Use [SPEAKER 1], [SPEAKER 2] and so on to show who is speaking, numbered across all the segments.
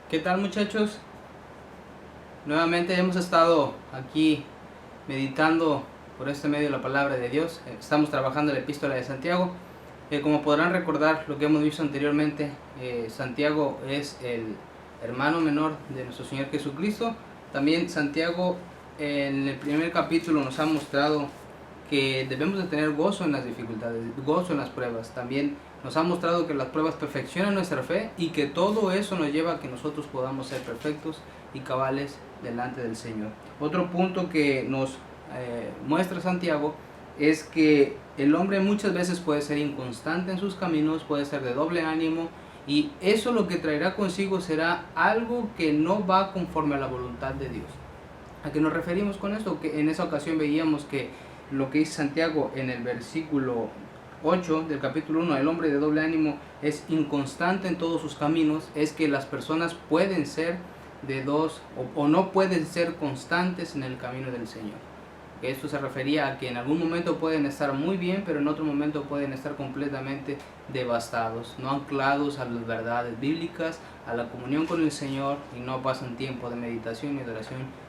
[SPEAKER 1] ¿Qué tal, muchachos? Nuevamente hemos estado aquí meditando por este medio la palabra de Dios. Estamos trabajando la epístola de Santiago. Como podrán recordar lo que hemos visto anteriormente, Santiago es el hermano menor de nuestro Señor Jesucristo. También Santiago en el primer capítulo nos ha mostrado que debemos de tener gozo en las dificultades, gozo en las pruebas. También nos ha mostrado que las pruebas perfeccionan nuestra fe y que todo eso nos lleva a que nosotros podamos ser perfectos y cabales delante del Señor. Otro punto que nos muestra Santiago es que el hombre muchas veces puede ser inconstante en sus caminos, puede ser de doble ánimo, y eso lo que traerá consigo será algo que no va conforme a la voluntad de Dios. ¿A qué nos referimos con esto? Que en esa ocasión veíamos que lo que dice Santiago en el versículo 8 del capítulo 1, el hombre de doble ánimo es inconstante en todos sus caminos, es que las personas pueden ser de dos o no pueden ser constantes en el camino del Señor. Esto se refería a que en algún momento pueden estar muy bien, pero en otro momento pueden estar completamente devastados, no anclados a las verdades bíblicas, a la comunión con el Señor, y no pasan tiempo de meditación y de oración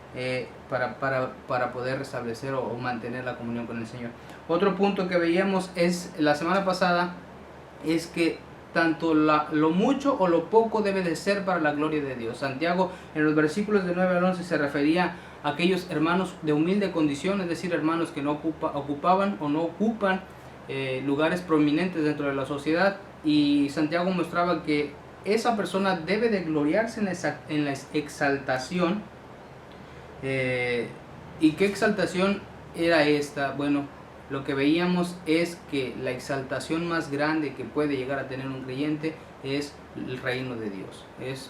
[SPEAKER 1] para poder restablecer o mantener la comunión con el Señor. Otro punto que veíamos es la semana pasada es que tanto lo mucho o lo poco debe de ser para la gloria de Dios. Santiago en los versículos de 9 al 11 se refería a aquellos hermanos de humilde condición, es decir, hermanos que no ocupaban o no ocupan lugares prominentes dentro de la sociedad, y Santiago mostraba que esa persona debe de gloriarse en la exaltación. ¿Y qué exaltación era esta? Bueno, lo que veíamos es que la exaltación más grande que puede llegar a tener un creyente es el reino de Dios.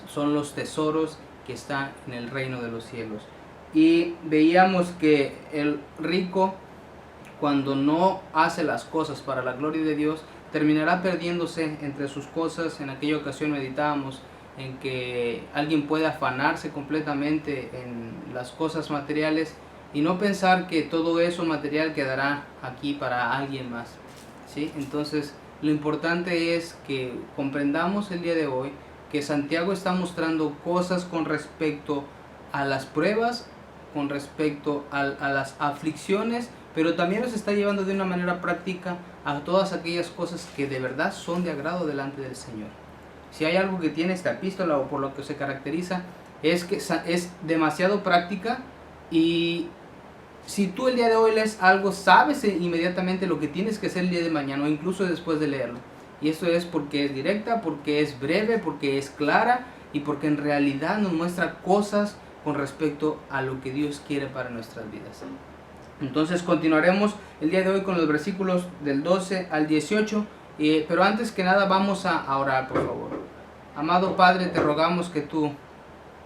[SPEAKER 1] Son los tesoros que están en el reino de los cielos. Y veíamos que el rico, cuando no hace las cosas para la gloria de Dios, terminará perdiéndose entre sus cosas. En aquella ocasión meditábamos en que alguien puede afanarse completamente en las cosas materiales y no pensar que todo eso material quedará aquí para alguien más, ¿sí? Entonces, lo importante es que comprendamos el día de hoy que Santiago está mostrando cosas con respecto a las pruebas, con respecto a las aflicciones, pero también nos está llevando de una manera práctica a todas aquellas cosas que de verdad son de agrado delante del Señor. Si hay algo que tiene esta epístola o por lo que se caracteriza, es que es demasiado práctica, y si tú el día de hoy lees algo, sabes inmediatamente lo que tienes que hacer el día de mañana o incluso después de leerlo. Y esto es porque es directa, porque es breve, porque es clara y porque en realidad nos muestra cosas con respecto a lo que Dios quiere para nuestras vidas. Entonces continuaremos el día de hoy con los versículos del 12 al 18, pero antes que nada vamos a orar, por favor. Amado Padre, te rogamos que tú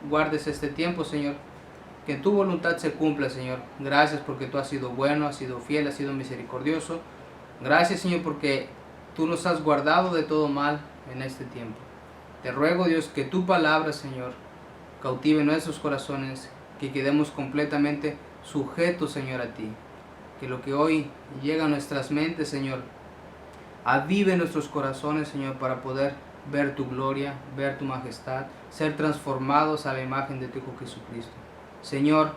[SPEAKER 1] guardes este tiempo, Señor, que tu voluntad se cumpla, Señor. Gracias porque tú has sido bueno, has sido fiel, has sido misericordioso. Gracias, Señor, porque tú nos has guardado de todo mal en este tiempo. Te ruego, Dios, que tu palabra, Señor, cautive nuestros corazones, que quedemos completamente sujetos, Señor, a ti. Que lo que hoy llega a nuestras mentes, Señor, avive nuestros corazones, Señor, para poder ver tu gloria, ver tu majestad, ser transformados a la imagen de tu Hijo Jesucristo. Señor,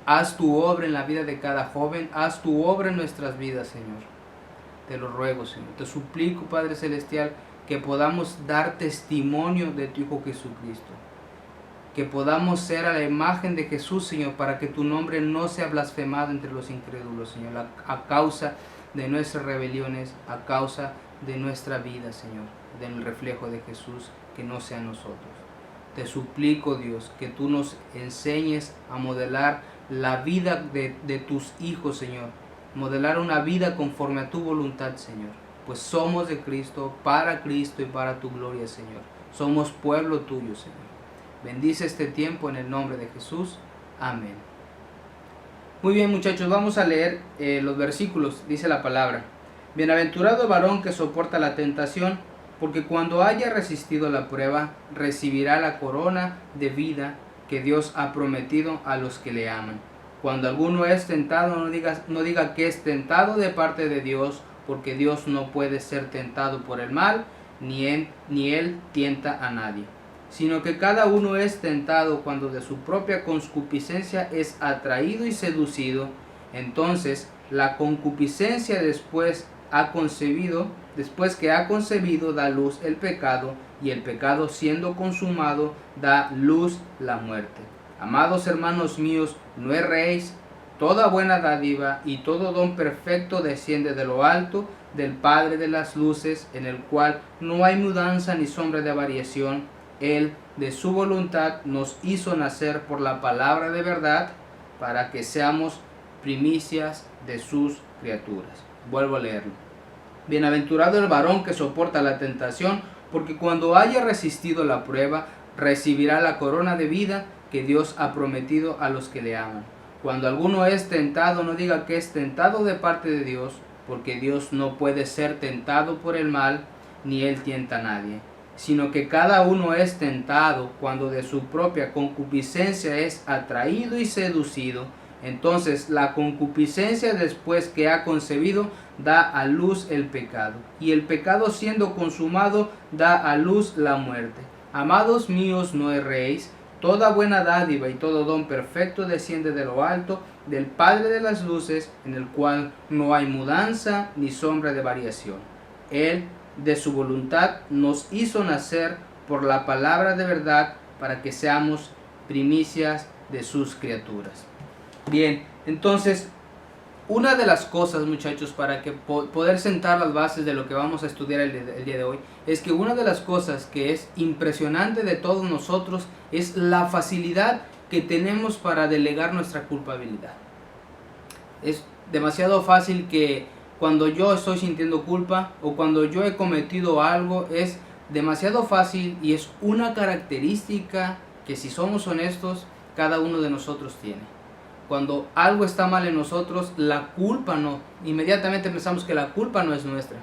[SPEAKER 1] haz tu obra en la vida de cada joven, haz tu obra en nuestras vidas, Señor. Te lo ruego, Señor. Te suplico, Padre Celestial, que podamos dar testimonio de tu Hijo Jesucristo. Que podamos ser a la imagen de Jesús, Señor, para que tu nombre no sea blasfemado entre los incrédulos, Señor, a causa de nuestras rebeliones, a causa de nuestra vida, Señor, del reflejo de Jesús, que no sea nosotros. Te suplico, Dios, que tú nos enseñes a modelar la vida de tus hijos, Señor, modelar una vida conforme a tu voluntad, Señor, pues somos de Cristo y para tu gloria, Señor. Somos pueblo tuyo, Señor. Bendice este tiempo en el nombre de Jesús. Amén. Muy bien, muchachos, vamos a leer los versículos. Dice la palabra: Bienaventurado el varón que soporta la tentación, porque cuando haya resistido la prueba, recibirá la corona de vida que Dios ha prometido a los que le aman. Cuando alguno es tentado, no diga que es tentado de parte de Dios, porque Dios no puede ser tentado por el mal, ni él tienta a nadie, sino que cada uno es tentado cuando de su propia concupiscencia es atraído y seducido. Entonces la concupiscencia después que ha concebido, da luz el pecado, y el pecado siendo consumado, da luz la muerte. Amados hermanos míos, no erréis. Toda buena dádiva y todo don perfecto desciende de lo alto, del Padre de las luces, en el cual no hay mudanza ni sombra de variación. Él, de su voluntad, nos hizo nacer por la palabra de verdad, para que seamos primicias de sus criaturas. Vuelvo a leerlo. Bienaventurado el varón que soporta la tentación, porque cuando haya resistido la prueba, recibirá la corona de vida que Dios ha prometido a los que le aman. Cuando alguno es tentado, no diga que es tentado de parte de Dios, porque Dios no puede ser tentado por el mal, ni él tienta a nadie, sino que cada uno es tentado cuando de su propia concupiscencia es atraído y seducido. Entonces la concupiscencia, después que ha concebido, da a luz el pecado, y el pecado siendo consumado, da a luz la muerte. Amados míos, no erréis. Toda buena dádiva y todo don perfecto desciende de lo alto, del Padre de las luces, en el cual no hay mudanza ni sombra de variación. Él, de su voluntad, nos hizo nacer por la palabra de verdad, para que seamos primicias de sus criaturas. Bien, entonces, una de las cosas, muchachos, para que poder sentar las bases de lo que vamos a estudiar el día de hoy, es que una de las cosas que es impresionante de todos nosotros es la facilidad que tenemos para delegar nuestra culpabilidad. Es demasiado fácil que cuando yo estoy sintiendo culpa o cuando yo he cometido algo, es demasiado fácil, y es una característica que, si somos honestos, cada uno de nosotros tiene. Cuando algo está mal en nosotros, la culpa no. Inmediatamente pensamos que la culpa no es nuestra.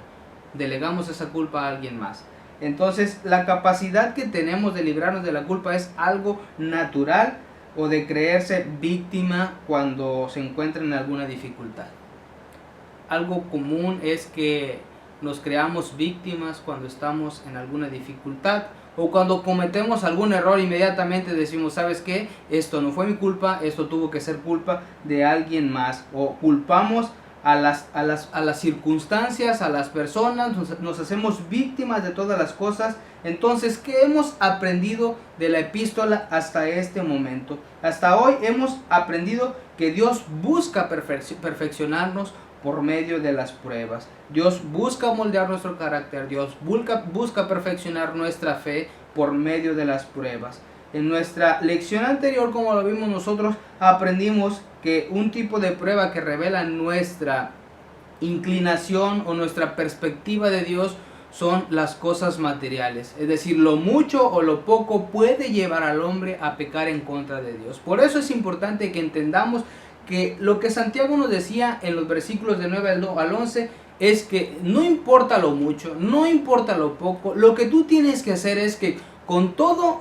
[SPEAKER 1] Delegamos esa culpa a alguien más. Entonces, la capacidad que tenemos de librarnos de la culpa es algo natural, o de creerse víctima cuando se encuentra en alguna dificultad. Algo común es que nos creamos víctimas cuando estamos en alguna dificultad, o cuando cometemos algún error. Inmediatamente decimos, ¿sabes qué? Esto no fue mi culpa, esto tuvo que ser culpa de alguien más. O culpamos a las circunstancias, a las personas, nos hacemos víctimas de todas las cosas. Entonces, ¿qué hemos aprendido de la epístola hasta este momento? Hasta hoy hemos aprendido que Dios busca perfeccionarnos por medio de las pruebas. Dios busca moldear nuestro carácter. Dios busca perfeccionar nuestra fe por medio de las pruebas. En nuestra lección anterior, como lo vimos nosotros, aprendimos que un tipo de prueba que revela nuestra inclinación o nuestra perspectiva de Dios son las cosas materiales. Es decir, lo mucho o lo poco puede llevar al hombre a pecar en contra de Dios. Por eso es importante que entendamos que lo que Santiago nos decía en los versículos de 9 al 11 es que no importa lo mucho, no importa lo poco, lo que tú tienes que hacer es que con todo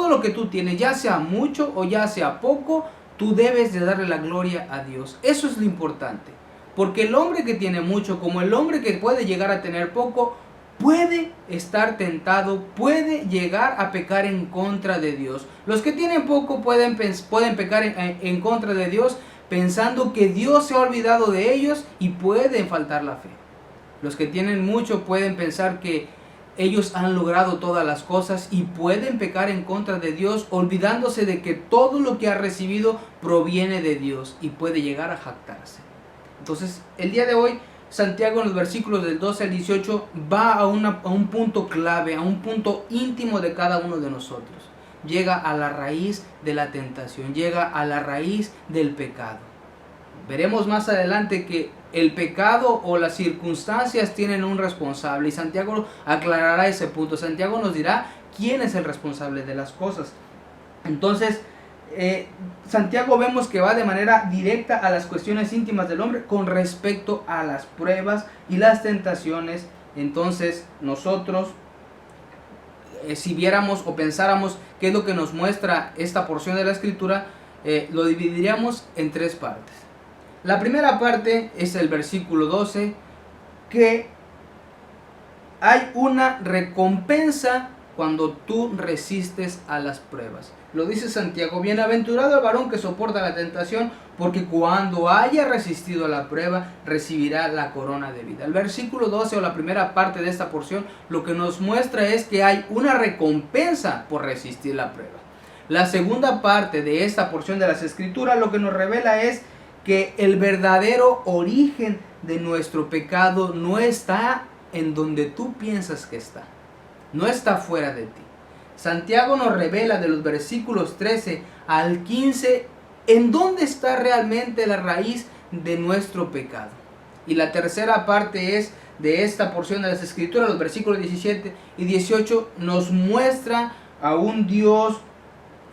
[SPEAKER 1] lo que tú tienes, ya sea mucho o ya sea poco, tú debes de darle la gloria a Dios. Eso es lo importante, porque el hombre que tiene mucho, como el hombre que puede llegar a tener poco, puede estar tentado, puede llegar a pecar en contra de Dios. Los que tienen poco pueden pecar en contra de Dios, pensando que Dios se ha olvidado de ellos, y pueden faltar la fe. Los que tienen mucho pueden pensar que ellos han logrado todas las cosas, y pueden pecar en contra de Dios, olvidándose de que todo lo que ha recibido proviene de Dios, y puede llegar a jactarse. Entonces, el día de hoy, Santiago, en los versículos del 12 al 18, va a un punto clave, a un punto íntimo de cada uno de nosotros. Llega a la raíz de la tentación, llega a la raíz del pecado. Veremos más adelante que el pecado o las circunstancias tienen un responsable, y Santiago aclarará ese punto. Santiago nos dirá quién es el responsable de las cosas. Entonces, Santiago vemos que va de manera directa a las cuestiones íntimas del hombre con respecto a las pruebas y las tentaciones. Entonces, nosotros, si viéramos o pensáramos qué es lo que nos muestra esta porción de la escritura, lo dividiríamos en tres partes. La primera parte es el versículo 12, que hay una recompensa cuando tú resistes a las pruebas. Lo dice Santiago: bienaventurado el varón que soporta la tentación, porque cuando haya resistido a la prueba, recibirá la corona de vida. El versículo 12, o la primera parte de esta porción, lo que nos muestra es que hay una recompensa por resistir la prueba. La segunda parte de esta porción de las Escrituras lo que nos revela es que el verdadero origen de nuestro pecado no está en donde tú piensas que está. No está fuera de ti. Santiago nos revela de los versículos 13 al 15 en dónde está realmente la raíz de nuestro pecado. Y la tercera parte es de esta porción de las Escrituras, los versículos 17 y 18, nos muestra a un Dios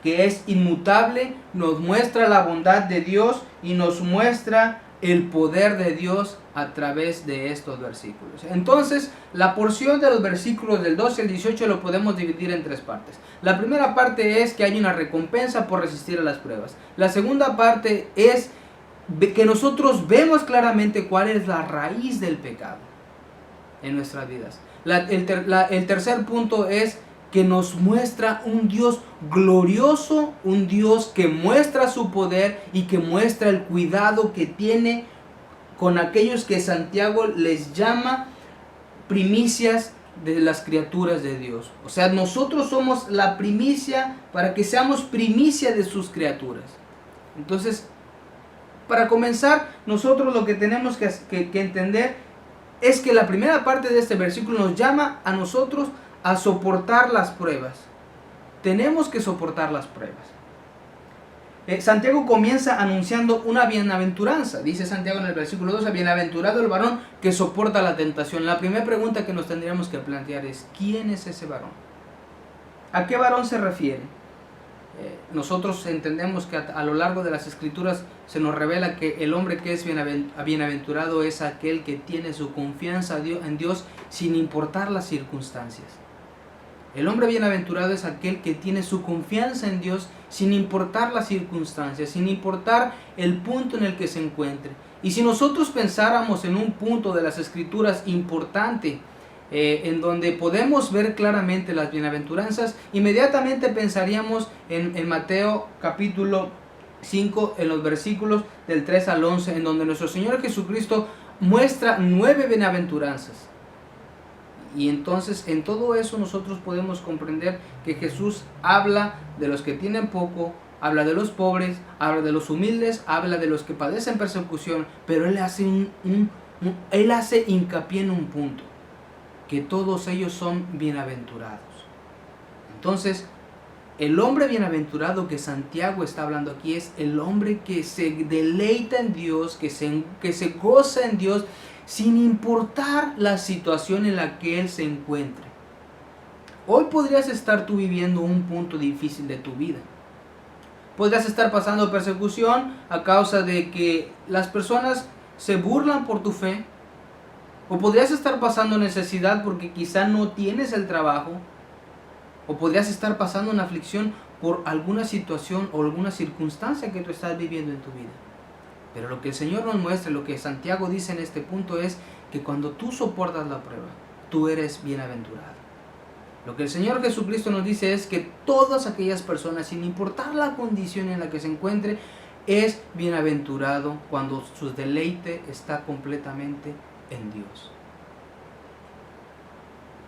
[SPEAKER 1] que es inmutable, nos muestra la bondad de Dios y nos muestra el poder de Dios a través de estos versículos. Entonces, la porción de los versículos del 12 al 18 lo podemos dividir en tres partes. La primera parte es que hay una recompensa por resistir a las pruebas. La segunda parte es que nosotros vemos claramente cuál es la raíz del pecado en nuestras vidas. El tercer punto es que nos muestra un Dios glorioso, un Dios que muestra su poder y que muestra el cuidado que tiene con aquellos que Santiago les llama primicias de las criaturas de Dios. O sea, nosotros somos la primicia para que seamos primicia de sus criaturas. Entonces, para comenzar, nosotros lo que tenemos que entender es que la primera parte de este versículo nos llama a nosotros a soportar las pruebas. Tenemos que soportar las pruebas. Santiago comienza anunciando una bienaventuranza. Dice Santiago en el versículo 12: bienaventurado el varón que soporta la tentación. La primera pregunta que nos tendríamos que plantear es: ¿quién es ese varón? ¿A qué varón se refiere? Nosotros entendemos que a lo largo de las Escrituras se nos revela que el hombre que es bienaventurado es aquel que tiene su confianza en Dios sin importar las circunstancias. El hombre bienaventurado es aquel que tiene su confianza en Dios sin importar las circunstancias, sin importar el punto en el que se encuentre. Y si nosotros pensáramos en un punto de las Escrituras importante, en donde podemos ver claramente las bienaventuranzas, inmediatamente pensaríamos en Mateo capítulo 5, en los versículos del 3 al 11, en donde nuestro Señor Jesucristo muestra 9 bienaventuranzas. Y entonces en todo eso nosotros podemos comprender que Jesús habla de los que tienen poco, habla de los pobres, habla de los humildes, habla de los que padecen persecución, pero Él hace hincapié en un punto: que todos ellos son bienaventurados. Entonces, el hombre bienaventurado que Santiago está hablando aquí es el hombre que se deleita en Dios, que se goza en Dios, sin importar la situación en la que él se encuentre. Hoy podrías estar tú viviendo un punto difícil de tu vida. Podrías estar pasando persecución a causa de que las personas se burlan por tu fe. O podrías estar pasando necesidad porque quizá no tienes el trabajo. O podrías estar pasando una aflicción por alguna situación o alguna circunstancia que tú estás viviendo en tu vida. Pero lo que el Señor nos muestra, lo que Santiago dice en este punto es que cuando tú soportas la prueba, tú eres bienaventurado. Lo que el Señor Jesucristo nos dice es que todas aquellas personas, sin importar la condición en la que se encuentre, es bienaventurado cuando su deleite está completamente en Dios.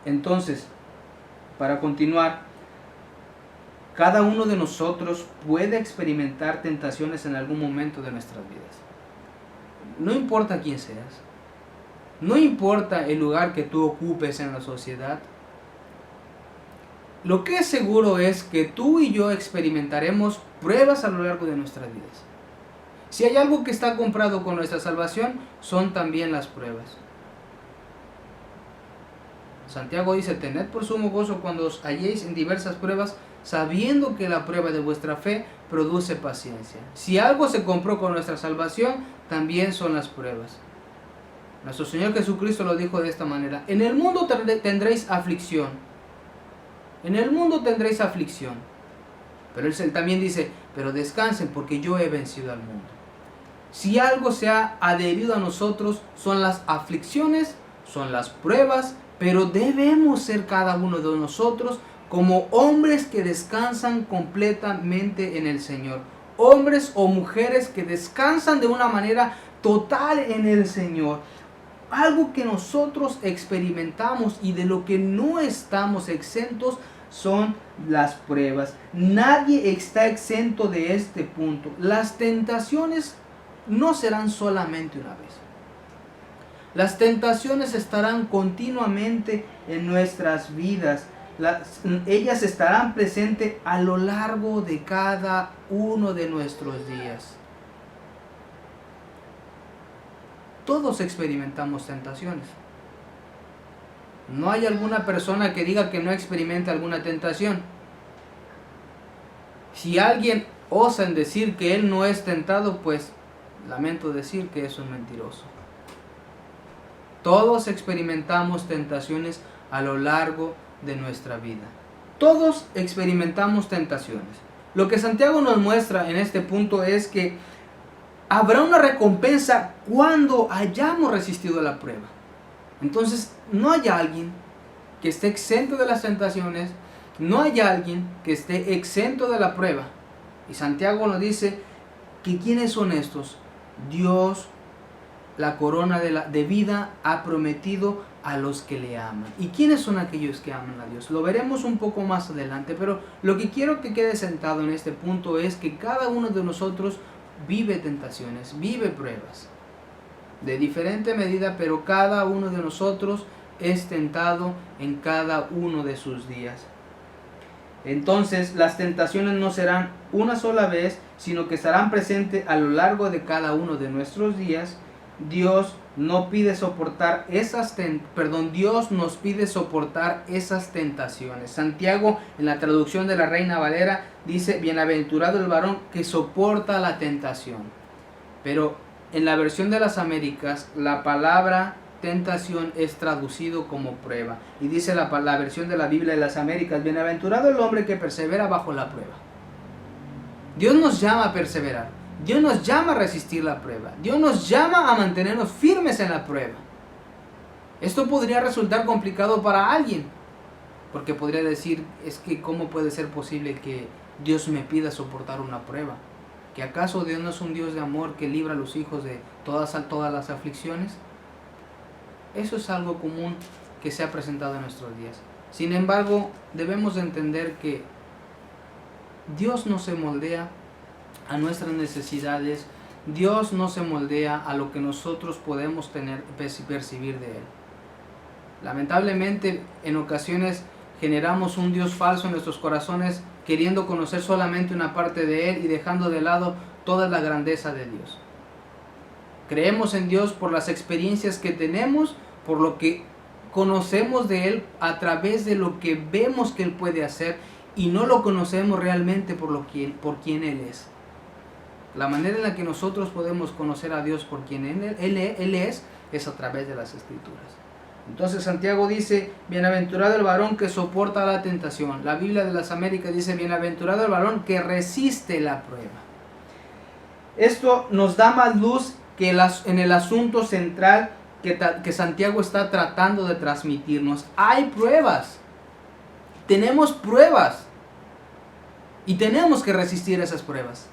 [SPEAKER 1] Entonces, para continuar, cada uno de nosotros puede experimentar tentaciones en algún momento de nuestras vidas. No importa quién seas, no importa el lugar que tú ocupes en la sociedad, lo que es seguro es que tú y yo experimentaremos pruebas a lo largo de nuestras vidas. Si hay algo que está comprado con nuestra salvación, son también las pruebas. Santiago dice: tened por sumo gozo cuando os halléis en diversas pruebas, sabiendo que la prueba de vuestra fe produce paciencia. Si algo se compró con nuestra salvación, también son las pruebas. Nuestro Señor Jesucristo lo dijo de esta manera: en el mundo tendréis aflicción. En el mundo tendréis aflicción. Pero Él también dice: pero descansen, porque yo he vencido al mundo. Si algo se ha adherido a nosotros, son las aflicciones, son las pruebas, pero debemos ser cada uno de nosotros como hombres que descansan completamente en el Señor. Hombres o mujeres que descansan de una manera total en el Señor. Algo que nosotros experimentamos y de lo que no estamos exentos son las pruebas. Nadie está exento de este punto. Las tentaciones no serán solamente una vez. Las tentaciones estarán continuamente en nuestras vidas. Ellas estarán presentes a lo largo de cada uno de nuestros días. Todos experimentamos tentaciones. No hay alguna persona que diga que no experimente alguna tentación. Si alguien osa en decir que él no es tentado, pues lamento decir que es un mentiroso. Todos experimentamos tentaciones a lo largo de nuestra vida. Todos experimentamos tentaciones. Lo que Santiago nos muestra en este punto es que habrá una recompensa cuando hayamos resistido la prueba. Entonces, no hay alguien que esté exento de las tentaciones, no hay alguien que esté exento de la prueba. Y Santiago nos dice que ¿quiénes son estos? Dios, la corona de vida, ha prometido a los que le aman. ¿Y quiénes son aquellos que aman a Dios? Lo veremos un poco más adelante, pero lo que quiero que quede sentado en este punto es que cada uno de nosotros vive tentaciones, vive pruebas de diferente medida, pero cada uno de nosotros es tentado en cada uno de sus días. Entonces las tentaciones no serán una sola vez, sino que estarán presentes a lo largo de cada uno de nuestros días. Dios nos pide soportar esas tentaciones. Santiago, en la traducción de la Reina Valera, dice: bienaventurado el varón que soporta la tentación. Pero en la versión de las Américas, la palabra tentación es traducido como prueba. Y dice la versión de la Biblia de las Américas: bienaventurado el hombre que persevera bajo la prueba. Dios nos llama a perseverar. Dios nos llama a resistir la prueba. Dios nos llama a mantenernos firmes en la prueba. Esto podría resultar complicado para alguien, porque podría decir: es que ¿cómo puede ser posible que Dios me pida soportar una prueba? ¿Que acaso Dios no es un Dios de amor que libra a los hijos de todas las aflicciones? Eso es algo común que se ha presentado en nuestros días. Sin embargo, debemos de entender que Dios no se moldea a nuestras necesidades. Dios no se moldea a lo que nosotros podemos percibir de Él. Lamentablemente, en ocasiones generamos un Dios falso en nuestros corazones, queriendo conocer solamente una parte de Él y dejando de lado toda la grandeza de Dios. Creemos en Dios por las experiencias que tenemos, por lo que conocemos de Él a través de lo que vemos que Él puede hacer, y no lo conocemos realmente por quien Él es. La manera en la que nosotros podemos conocer a Dios por quien Él es a través de las Escrituras. Entonces Santiago dice: bienaventurado el varón que soporta la tentación. La Biblia de las Américas dice: bienaventurado el varón que resiste la prueba. Esto nos da más luz que en el asunto central que Santiago está tratando de transmitirnos. Hay pruebas. Tenemos pruebas. Y tenemos que resistir esas pruebas.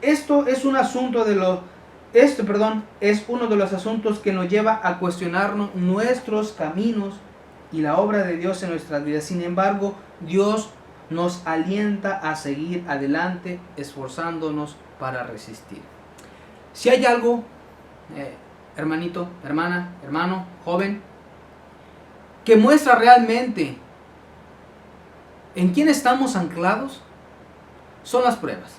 [SPEAKER 1] Esto es un asunto es uno de los asuntos que nos lleva a cuestionarnos nuestros caminos y la obra de Dios en nuestras vidas. Sin embargo, Dios nos alienta a seguir adelante, esforzándonos para resistir. Si hay algo, hermanito, hermana, hermano, joven, que muestra realmente en quién estamos anclados, son las pruebas.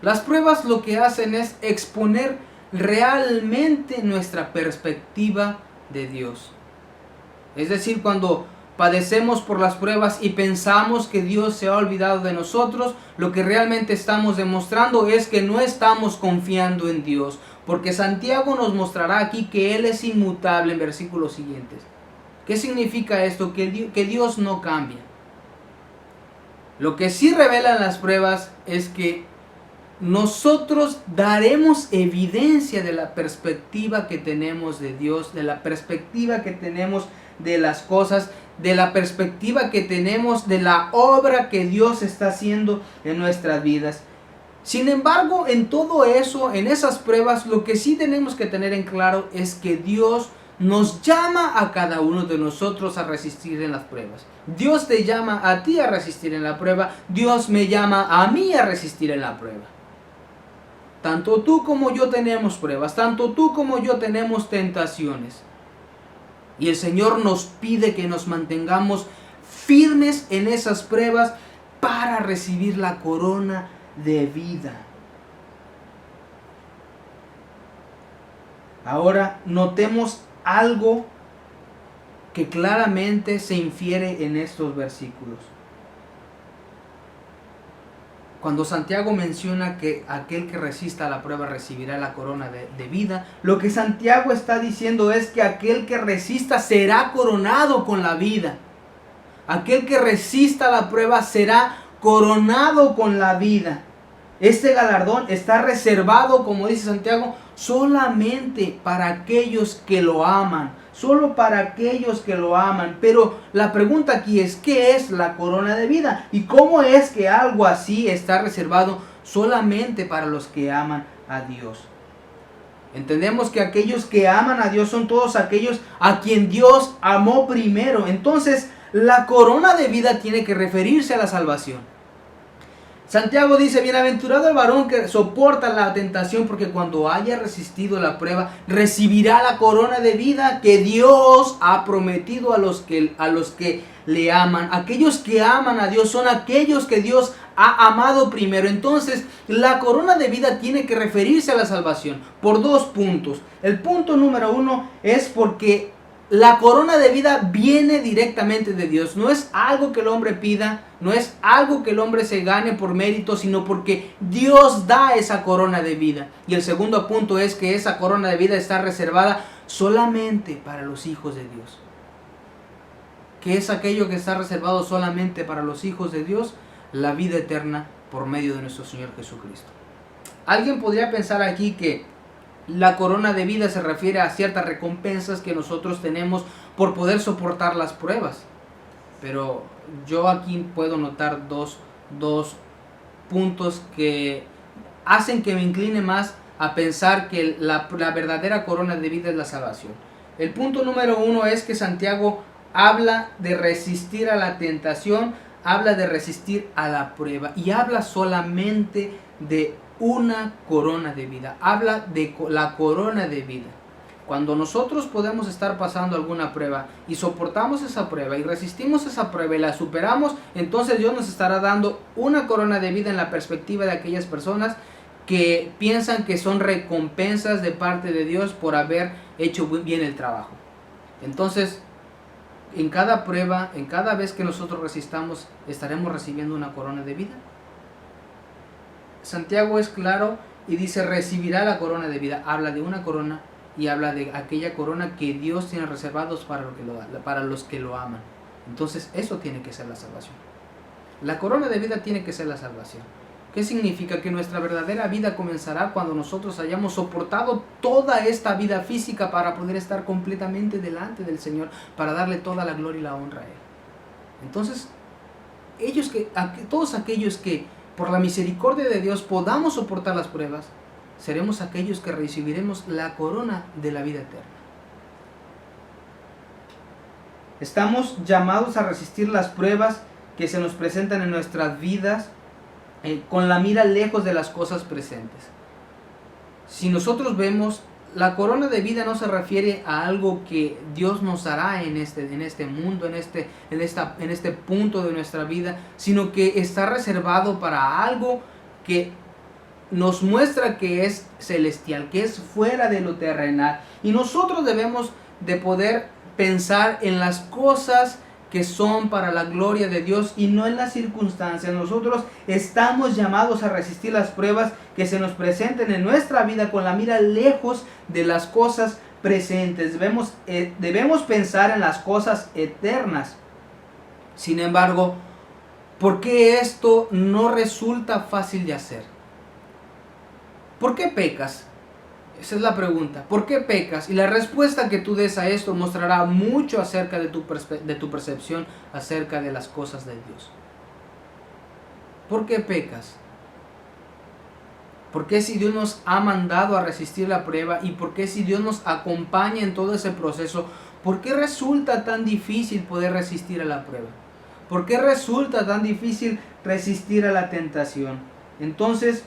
[SPEAKER 1] Las pruebas lo que hacen es exponer realmente nuestra perspectiva de Dios. Es decir, cuando padecemos por las pruebas y pensamos que Dios se ha olvidado de nosotros, lo que realmente estamos demostrando es que no estamos confiando en Dios. Porque Santiago nos mostrará aquí que Él es inmutable en versículos siguientes. ¿Qué significa esto? Que Dios no cambia. Lo que sí revelan las pruebas es que nosotros daremos evidencia de la perspectiva que tenemos de Dios, de la perspectiva que tenemos de las cosas, de la perspectiva que tenemos de la obra que Dios está haciendo en nuestras vidas. Sin embargo, en todo eso, en esas pruebas, lo que sí tenemos que tener en claro es que Dios nos llama a cada uno de nosotros a resistir en las pruebas. Dios te llama a ti a resistir en la prueba. Dios me llama a mí a resistir en la prueba. Tanto tú como yo tenemos pruebas, tanto tú como yo tenemos tentaciones. Y el Señor nos pide que nos mantengamos firmes en esas pruebas para recibir la corona de vida. Ahora notemos algo que claramente se infiere en estos versículos. Cuando Santiago menciona que aquel que resista a la prueba recibirá la corona de vida, lo que Santiago está diciendo es que aquel que resista será coronado con la vida. Aquel que resista a la prueba será coronado con la vida. Este galardón está reservado, como dice Santiago, solamente para aquellos que lo aman. Solo para aquellos que lo aman. Pero la pregunta aquí es, ¿qué es la corona de vida? ¿Y cómo es que algo así está reservado solamente para los que aman a Dios? Entendemos que aquellos que aman a Dios son todos aquellos a quien Dios amó primero. Entonces, la corona de vida tiene que referirse a la salvación. Santiago dice, bienaventurado el varón que soporta la tentación, porque cuando haya resistido la prueba, recibirá la corona de vida que Dios ha prometido a los que le aman. Aquellos que aman a Dios son aquellos que Dios ha amado primero. Entonces, la corona de vida tiene que referirse a la salvación por dos puntos. El punto número uno es porque la corona de vida viene directamente de Dios. No es algo que el hombre pida, no es algo que el hombre se gane por mérito, sino porque Dios da esa corona de vida. Y el segundo punto es que esa corona de vida está reservada solamente para los hijos de Dios. ¿Qué es aquello que está reservado solamente para los hijos de Dios? La vida eterna por medio de nuestro Señor Jesucristo. Alguien podría pensar aquí que la corona de vida se refiere a ciertas recompensas que nosotros tenemos por poder soportar las pruebas. Pero yo aquí puedo notar dos puntos que hacen que me incline más a pensar que la verdadera corona de vida es la salvación. El punto número uno es que Santiago habla de resistir a la tentación, habla de resistir a la prueba y habla solamente de una corona de vida. Habla de la corona de vida. Cuando nosotros podemos estar pasando alguna prueba y soportamos esa prueba y resistimos esa prueba y la superamos, entonces Dios nos estará dando una corona de vida en la perspectiva de aquellas personas que piensan que son recompensas de parte de Dios por haber hecho bien el trabajo. Entonces, en cada prueba, en cada vez que nosotros resistamos, estaremos recibiendo una corona de vida. Santiago es claro y dice, recibirá la corona de vida. Habla de una corona y habla de aquella corona que Dios tiene reservados para los que lo aman. Entonces, eso tiene que ser la salvación. La corona de vida tiene que ser la salvación. ¿Qué significa? Que nuestra verdadera vida comenzará cuando nosotros hayamos soportado toda esta vida física para poder estar completamente delante del Señor, para darle toda la gloria y la honra a Él. Entonces, todos aquellos que por la misericordia de Dios podamos soportar las pruebas, seremos aquellos que recibiremos la corona de la vida eterna. Estamos llamados a resistir las pruebas que se nos presentan en nuestras vidas con la mira lejos de las cosas presentes. Si nosotros vemos, la corona de vida no se refiere a algo que Dios nos hará en este mundo, en este punto de nuestra vida, sino que está reservado para algo que nos muestra que es celestial, que es fuera de lo terrenal. Y nosotros debemos de poder pensar en las cosas que son para la gloria de Dios y no en las circunstancias. Nosotros estamos llamados a resistir las pruebas que se nos presenten en nuestra vida con la mira lejos de las cosas presentes. Debemos pensar en las cosas eternas. Sin embargo, ¿por qué esto no resulta fácil de hacer? ¿Por qué pecas? Esa es la pregunta. ¿Por qué pecas? Y la respuesta que tú des a esto mostrará mucho acerca de tu percepción acerca de las cosas de Dios. ¿Por qué pecas? ¿Por qué si Dios nos ha mandado a resistir la prueba? ¿Y por qué si Dios nos acompaña en todo ese proceso? ¿Por qué resulta tan difícil poder resistir a la prueba? ¿Por qué resulta tan difícil resistir a la tentación? Entonces,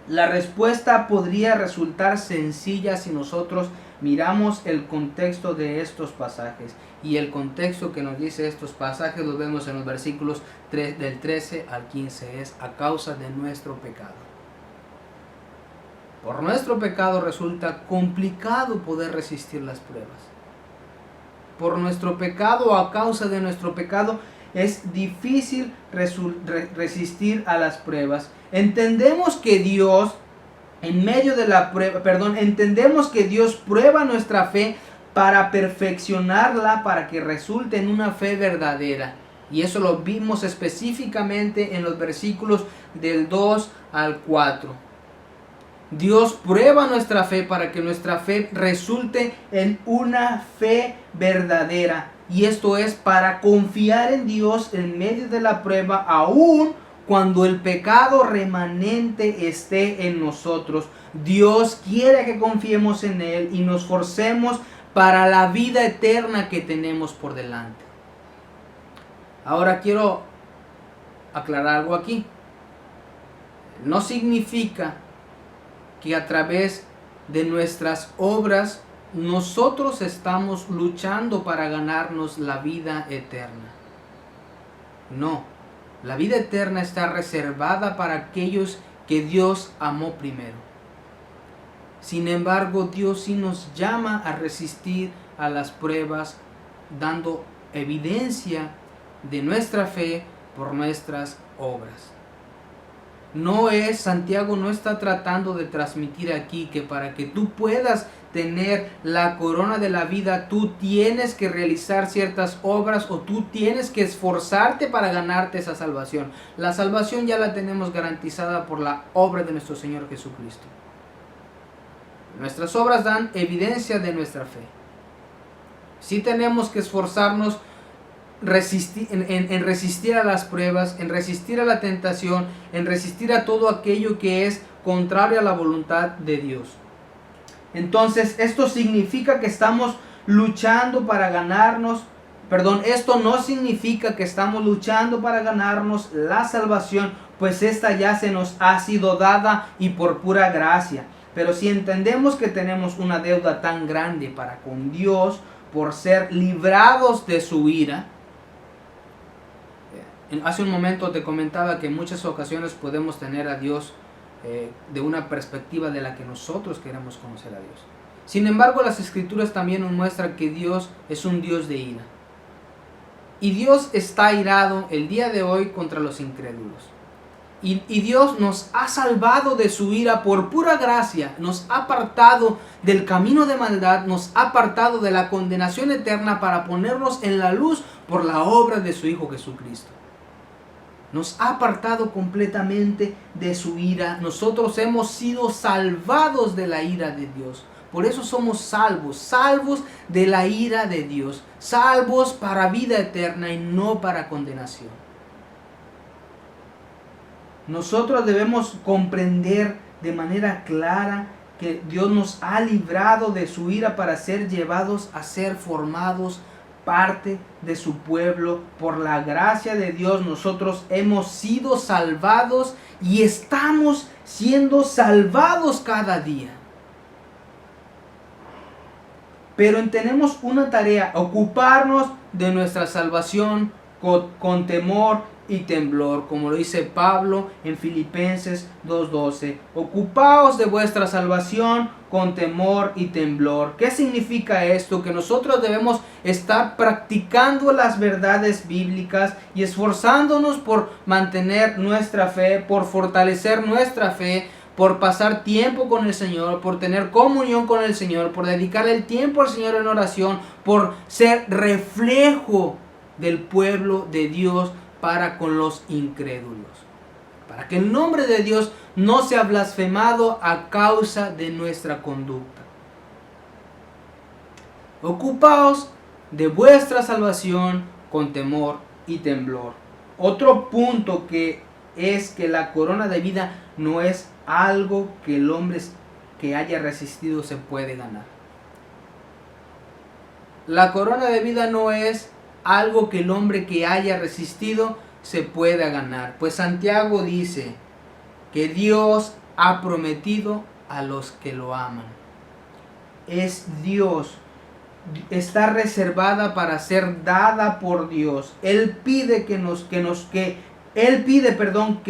[SPEAKER 1] la respuesta podría resultar sencilla si nosotros miramos el contexto de estos pasajes. Y el contexto que nos dice estos pasajes lo vemos en los versículos del 13 al 15. Es a causa de nuestro pecado. Por nuestro pecado resulta complicado poder resistir las pruebas. Por nuestro pecado o a causa de nuestro pecado es difícil resistir a las pruebas. Entendemos que Dios, en medio de la prueba, entendemos que Dios prueba nuestra fe para perfeccionarla, para que resulte en una fe verdadera. Y eso lo vimos específicamente en los versículos del 2 al 4. Dios prueba nuestra fe para que nuestra fe resulte en una fe verdadera. Y esto es para confiar en Dios en medio de la prueba, aún cuando el pecado remanente esté en nosotros. Dios quiere que confiemos en Él y nos forcemos para la vida eterna que tenemos por delante. Ahora quiero aclarar algo aquí. No significa que a través de nuestras obras nosotros estamos luchando para ganarnos la vida eterna. No, la vida eterna está reservada para aquellos que Dios amó primero. Sin embargo, Dios sí nos llama a resistir a las pruebas, dando evidencia de nuestra fe por nuestras obras. Santiago no está tratando de transmitir aquí que para que tú puedas tener la corona de la vida, tú tienes que realizar ciertas obras o tú tienes que esforzarte para ganarte esa salvación. La salvación ya la tenemos garantizada por la obra de nuestro Señor Jesucristo. Nuestras obras dan evidencia de nuestra fe. Sí tenemos que esforzarnos en resistir a las pruebas, en resistir a la tentación, en resistir a todo aquello que es contrario a la voluntad de Dios. Entonces, esto significa que estamos luchando para ganarnos, esto no significa que estamos luchando para ganarnos la salvación, pues esta ya se nos ha sido dada y por pura gracia. Pero si entendemos que tenemos una deuda tan grande para con Dios por ser librados de su ira. Hace un momento te comentaba que en muchas ocasiones podemos tener a Dios de una perspectiva de la que nosotros queremos conocer a Dios. Sin embargo, las Escrituras también nos muestran que Dios es un Dios de ira. Y Dios está airado el día de hoy contra los incrédulos. Y Dios nos ha salvado de su ira por pura gracia, nos ha apartado del camino de maldad, nos ha apartado de la condenación eterna para ponernos en la luz por la obra de su Hijo Jesucristo. Nos ha apartado completamente de su ira. Nosotros hemos sido salvados de la ira de Dios. Por eso somos salvos de la ira de Dios, salvos para vida eterna y no para condenación. Nosotros debemos comprender de manera clara que Dios nos ha librado de su ira para ser llevados a ser formados parte de su pueblo. Por la gracia de Dios nosotros hemos sido salvados y estamos siendo salvados cada día. Pero tenemos una tarea: ocuparnos de nuestra salvación con temor y temblor, como lo dice Pablo en Filipenses 2:12. Ocupaos de vuestra salvación con temor y temblor. ¿Qué significa esto? Que nosotros debemos estar practicando las verdades bíblicas y esforzándonos por mantener nuestra fe, por fortalecer nuestra fe, por pasar tiempo con el Señor, por tener comunión con el Señor, por dedicarle el tiempo al Señor en oración, por ser reflejo del pueblo de Dios para con los incrédulos. para que el nombre de Dios no sea blasfemado a causa de nuestra conducta. Ocupaos de vuestra salvación con temor y temblor. Otro punto que es que la corona de vida no es algo que el hombre que haya resistido se puede ganar. La corona de vida no es algo que el hombre que haya resistido se pueda ganar. Pues Santiago dice que Dios ha prometido a los que lo aman. Es Dios. Está reservada para ser dada por Dios. Él pide que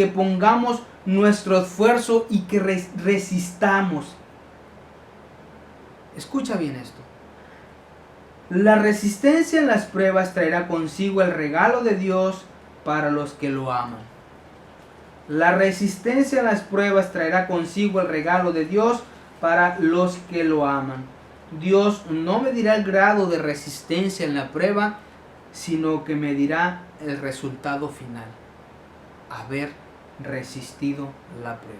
[SPEAKER 1] pongamos nuestro esfuerzo y que resistamos. Escucha bien esto. La resistencia en las pruebas traerá consigo el regalo de Dios para los que lo aman. La resistencia en las pruebas traerá consigo el regalo de Dios para los que lo aman. Dios no medirá el grado de resistencia en la prueba, sino que medirá el resultado final, haber resistido la prueba.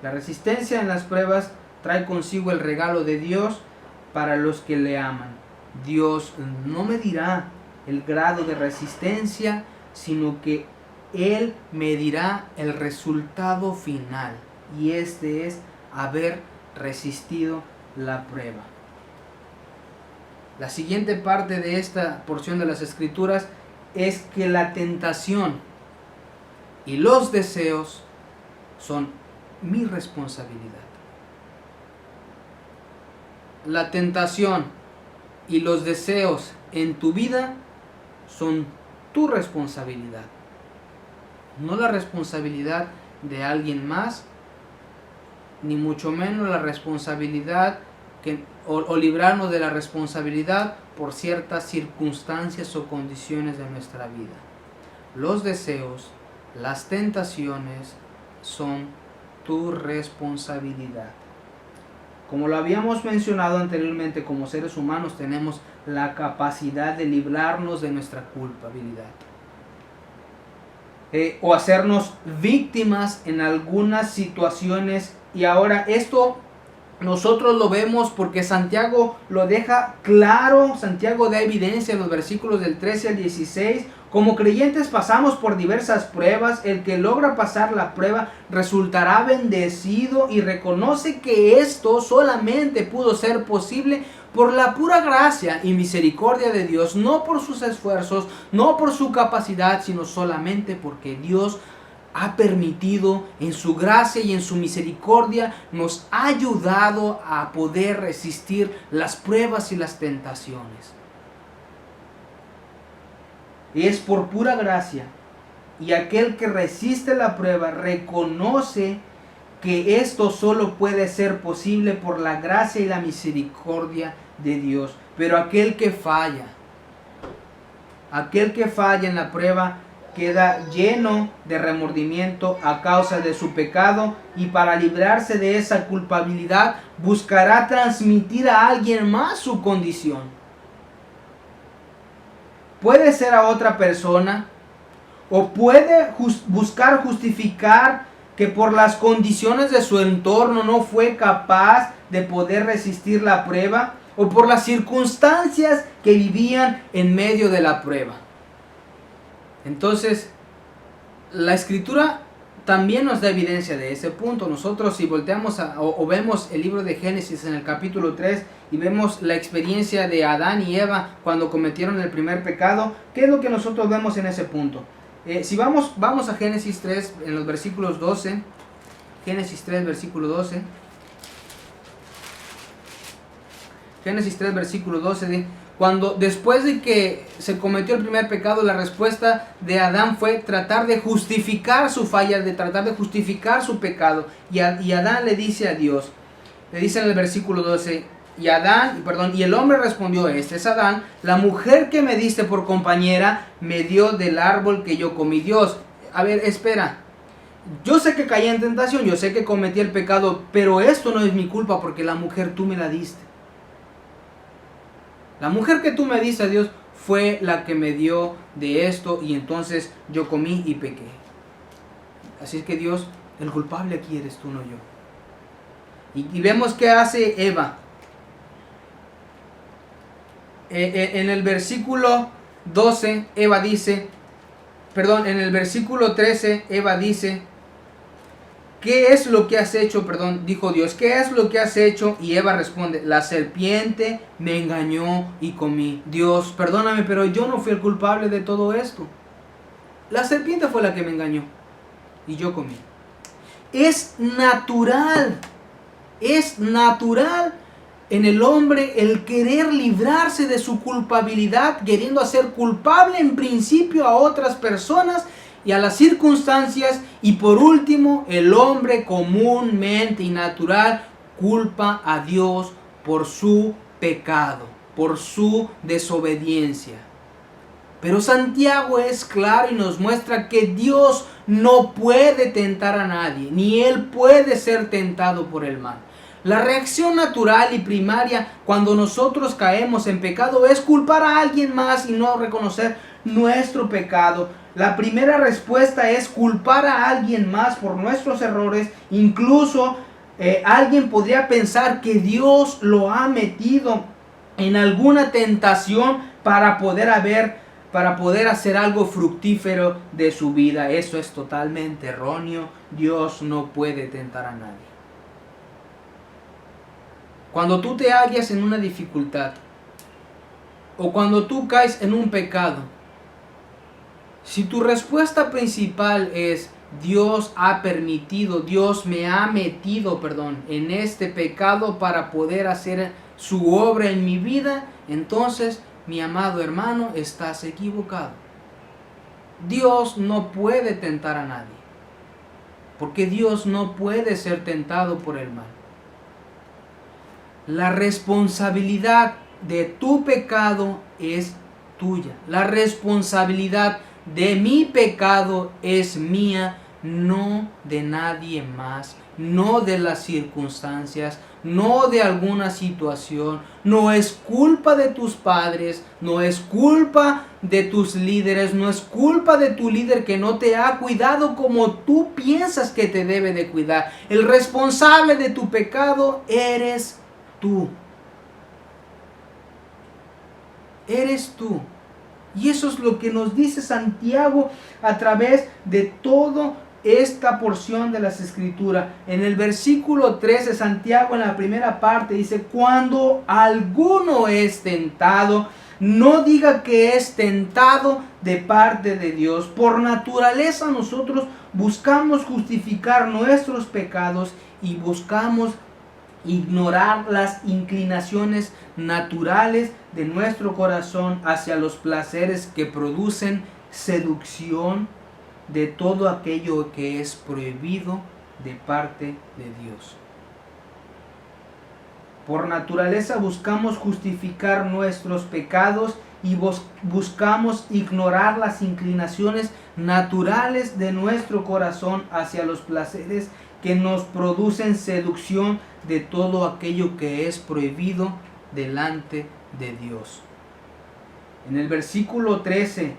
[SPEAKER 1] La resistencia en las pruebas trae consigo el regalo de Dios para los que le aman. Dios no medirá el grado de resistencia, sino que Él medirá el resultado final, y este es haber resistido la prueba. La siguiente parte de esta porción de las Escrituras es que la tentación y los deseos son mi responsabilidad. La tentación y los deseos en tu vida son tu responsabilidad, no la responsabilidad de alguien más, ni mucho menos la responsabilidad o librarnos de la responsabilidad por ciertas circunstancias o condiciones de nuestra vida. Los deseos, las tentaciones son tu responsabilidad. Como lo habíamos mencionado anteriormente, como seres humanos tenemos la capacidad de librarnos de nuestra culpabilidad. O hacernos víctimas en algunas situaciones. Y ahora esto nosotros lo vemos porque Santiago lo deja claro. Santiago da evidencia en los versículos del 13 al 16. Como creyentes pasamos por diversas pruebas. El que logra pasar la prueba resultará bendecido y reconoce que esto solamente pudo ser posible por la pura gracia y misericordia de Dios, no por sus esfuerzos, no por su capacidad, sino solamente porque Dios ha permitido en su gracia y en su misericordia, nos ha ayudado a poder resistir las pruebas y las tentaciones. Y es por pura gracia. Y aquel que resiste la prueba reconoce que esto solo puede ser posible por la gracia y la misericordia de Dios. Pero aquel que falla en la prueba queda lleno de remordimiento a causa de su pecado, y para librarse de esa culpabilidad buscará transmitir a alguien más su condición. Puede ser a otra persona, o puede buscar justificar que por las condiciones de su entorno no fue capaz de poder resistir la prueba, o por las circunstancias que vivían en medio de la prueba. Entonces, la Escritura también nos da evidencia de ese punto. Nosotros, si volteamos o vemos el libro de Génesis en el capítulo 3 y vemos la experiencia de Adán y Eva cuando cometieron el primer pecado, ¿qué es lo que nosotros vemos en ese punto? Si vamos a Génesis 3 en los versículos 12, Génesis 3 versículo 12. Génesis 3 versículo 12, cuando después de que se cometió el primer pecado, la respuesta de Adán fue tratar de justificar su falla, de tratar de justificar su pecado. Y Adán le dice a Dios, le dice en el versículo 12, y el hombre respondió, este es Adán, la mujer que me diste por compañera me dio del árbol que yo comí. Dios, a ver, espera, yo sé que caí en tentación, yo sé que cometí el pecado, pero esto no es mi culpa porque la mujer tú me la diste. La mujer que tú me diste, Dios, fue la que me dio de esto y entonces yo comí y pequé. Así es que Dios, el culpable aquí eres tú, no yo. Y vemos qué hace Eva. En el versículo 12, Eva dice, perdón, en el versículo 13, Eva dice, ¿qué es lo que has hecho? Perdón, dijo Dios, ¿qué es lo que has hecho? Y Eva responde, la serpiente me engañó y comí. Dios, perdóname, pero yo no fui el culpable de todo esto. La serpiente fue la que me engañó y yo comí. Es natural en el hombre el querer librarse de su culpabilidad, queriendo hacer culpable en principio a otras personas y a las circunstancias, y por último el hombre comúnmente y natural culpa a Dios por su pecado, por su desobediencia. Pero Santiago es claro y nos muestra que Dios no puede tentar a nadie, ni Él puede ser tentado por el mal. La reacción natural y primaria cuando nosotros caemos en pecado es culpar a alguien más y no reconocer nuestro pecado. La primera respuesta es culpar a alguien más por nuestros errores. Incluso alguien podría pensar que Dios lo ha metido en alguna tentación para poder hacer algo fructífero de su vida. Eso es totalmente erróneo. Dios no puede tentar a nadie. Cuando tú te hallas en una dificultad o cuando tú caes en un pecado, si tu respuesta principal es Dios ha permitido, Dios me ha metido, en este pecado para poder hacer su obra en mi vida, entonces, mi amado hermano, estás equivocado. Dios no puede tentar a nadie, porque Dios no puede ser tentado por el mal. La responsabilidad de tu pecado es tuya. La responsabilidad de mi pecado es mía, no de nadie más, no de las circunstancias, no de alguna situación. No es culpa de tus padres, no es culpa de tus líderes, no es culpa de tu líder que no te ha cuidado como tú piensas que te debe de cuidar. El responsable de tu pecado eres tú. Eres tú. Y eso es lo que nos dice Santiago a través de toda esta porción de las Escrituras. En el versículo 13, Santiago en la primera parte dice, cuando alguno es tentado, no diga que es tentado de parte de Dios. Por naturaleza nosotros buscamos justificar nuestros pecados y buscamos ignorar las inclinaciones naturales de nuestro corazón hacia los placeres que producen seducción de todo aquello que es prohibido de parte de Dios. Por naturaleza buscamos justificar nuestros pecados y buscamos ignorar las inclinaciones naturales de nuestro corazón hacia los placeres que nos producen seducción de todo aquello que es prohibido delante de Dios. En el versículo 13,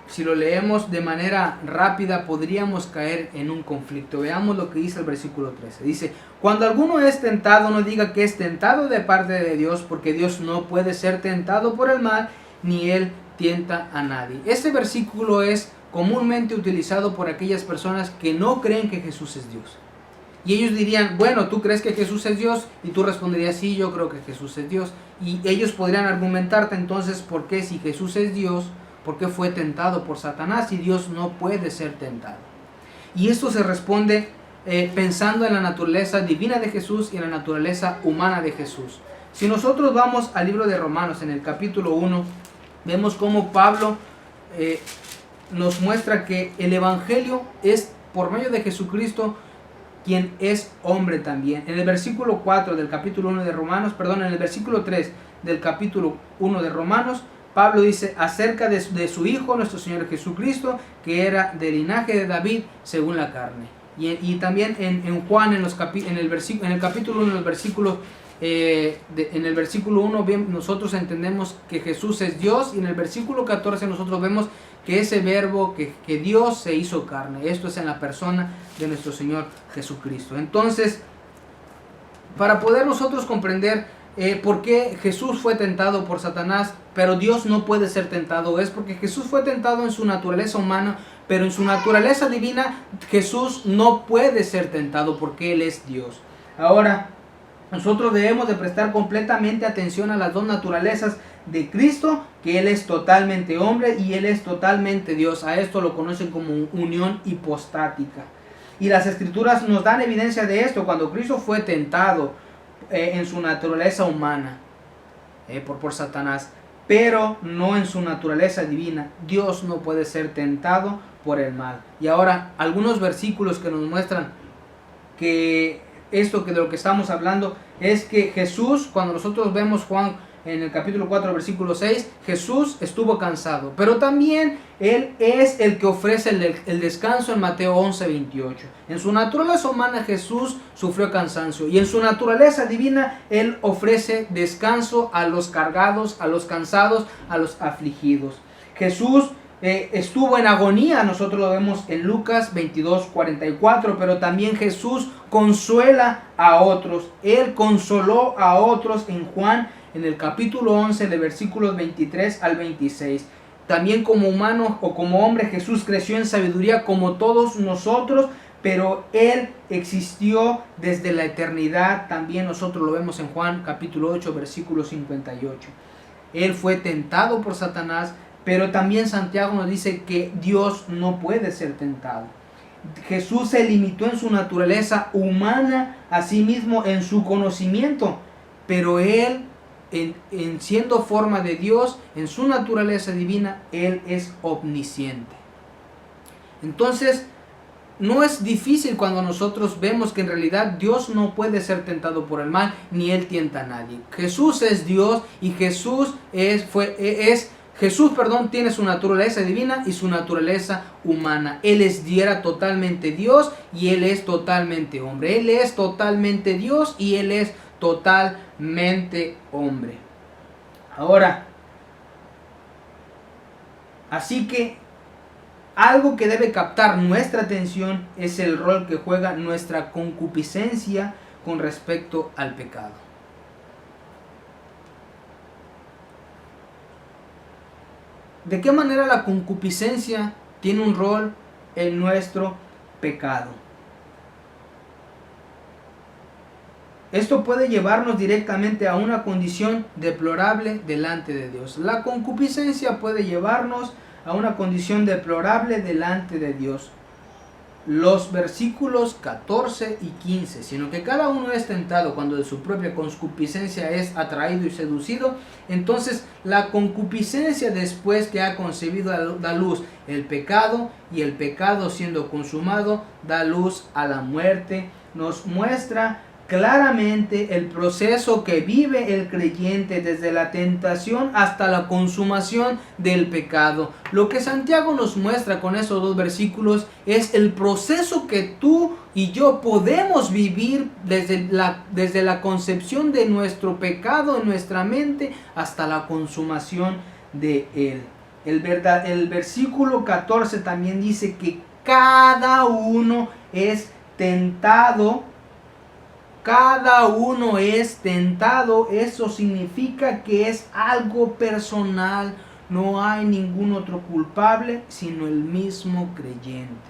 [SPEAKER 1] si lo leemos de manera rápida, podríamos caer en un conflicto. Veamos lo que dice el versículo 13. Dice, cuando alguno es tentado, no diga que es tentado de parte de Dios, porque Dios no puede ser tentado por el mal, ni Él tienta a nadie. Este versículo es comúnmente utilizado por aquellas personas que no creen que Jesús es Dios. Y ellos dirían, bueno, ¿tú crees que Jesús es Dios? Y tú responderías, sí, yo creo que Jesús es Dios. Y ellos podrían argumentarte entonces, ¿por qué si Jesús es Dios, por qué fue tentado por Satanás y Dios no puede ser tentado? Y esto se responde pensando en la naturaleza divina de Jesús y en la naturaleza humana de Jesús. Si nosotros vamos al libro de Romanos, en el capítulo 1, vemos cómo Pablo nos muestra que el Evangelio es por medio de Jesucristo, quien es hombre también. En el versículo 4 del capítulo 1 de Romanos, en el versículo 3 del capítulo 1 de Romanos, Pablo dice acerca de su Hijo, nuestro Señor Jesucristo, que era del linaje de David según la carne. Y también en Juan, en el capítulo 1, en el versículo en el versículo 1 nosotros entendemos que Jesús es Dios, y en el versículo 14 nosotros vemos que ese verbo, que Dios se hizo carne. Esto es en la persona de nuestro Señor Jesucristo. Entonces, para poder nosotros comprender por qué Jesús fue tentado por Satanás, pero Dios no puede ser tentado, es porque Jesús fue tentado en su naturaleza humana, pero en su naturaleza divina Jesús no puede ser tentado porque Él es Dios. Ahora, nosotros debemos de prestar completamente atención a las dos naturalezas de Cristo, que Él es totalmente hombre y Él es totalmente Dios. A esto lo conocen como unión hipostática. Y las Escrituras nos dan evidencia de esto cuando Cristo fue tentado en su naturaleza humana por Satanás, pero no en su naturaleza divina. Dios no puede ser tentado por el mal. Y ahora, algunos versículos que nos muestran que esto que de lo que estamos hablando es que Jesús, cuando nosotros vemos Juan en el capítulo 4 versículo 6, Jesús estuvo cansado, pero también Él es el que ofrece el descanso en Mateo 11, 28. En su naturaleza humana Jesús sufrió cansancio, y en su naturaleza divina Él ofrece descanso a los cargados, a los cansados, a los afligidos. Jesús estuvo en agonía, nosotros lo vemos en Lucas 22, 44, pero también Jesús consuela a otros. Él consoló a otros en Juan, en el capítulo 11, de versículos 23 al 26. También como humano o como hombre Jesús creció en sabiduría como todos nosotros, pero Él existió desde la eternidad. También nosotros lo vemos en Juan capítulo 8, versículo 58. Él fue tentado por Satanás, pero también Santiago nos dice que Dios no puede ser tentado. Jesús se limitó en su naturaleza humana, asimismo en su conocimiento, pero Él, en siendo forma de Dios, en su naturaleza divina, Él es omnisciente. Entonces, no es difícil cuando nosotros vemos que en realidad Dios no puede ser tentado por el mal, ni Él tienta a nadie. Jesús es Dios, y Jesús tiene su naturaleza divina y su naturaleza humana. Él era totalmente Dios y Él es totalmente hombre. Él es totalmente Dios y Él es totalmente hombre. Ahora, así que algo que debe captar nuestra atención es el rol que juega nuestra concupiscencia con respecto al pecado. ¿De qué manera la concupiscencia tiene un rol en nuestro pecado? Esto puede llevarnos directamente a una condición deplorable delante de Dios. La concupiscencia puede llevarnos a una condición deplorable delante de Dios. Los versículos 14 y 15, sino que cada uno es tentado cuando de su propia concupiscencia es atraído y seducido. Entonces la concupiscencia, después que ha concebido, da luz el pecado, y el pecado, siendo consumado, da luz a la muerte. Nos muestra claramente el proceso que vive el creyente desde la tentación hasta la consumación del pecado. Lo que Santiago nos muestra con esos dos versículos es el proceso que tú y yo podemos vivir desde la concepción de nuestro pecado en nuestra mente hasta la consumación de él. El versículo 14 también dice que cada uno es tentado. Cada uno es tentado. Eso significa que es algo personal. No hay ningún otro culpable sino el mismo creyente.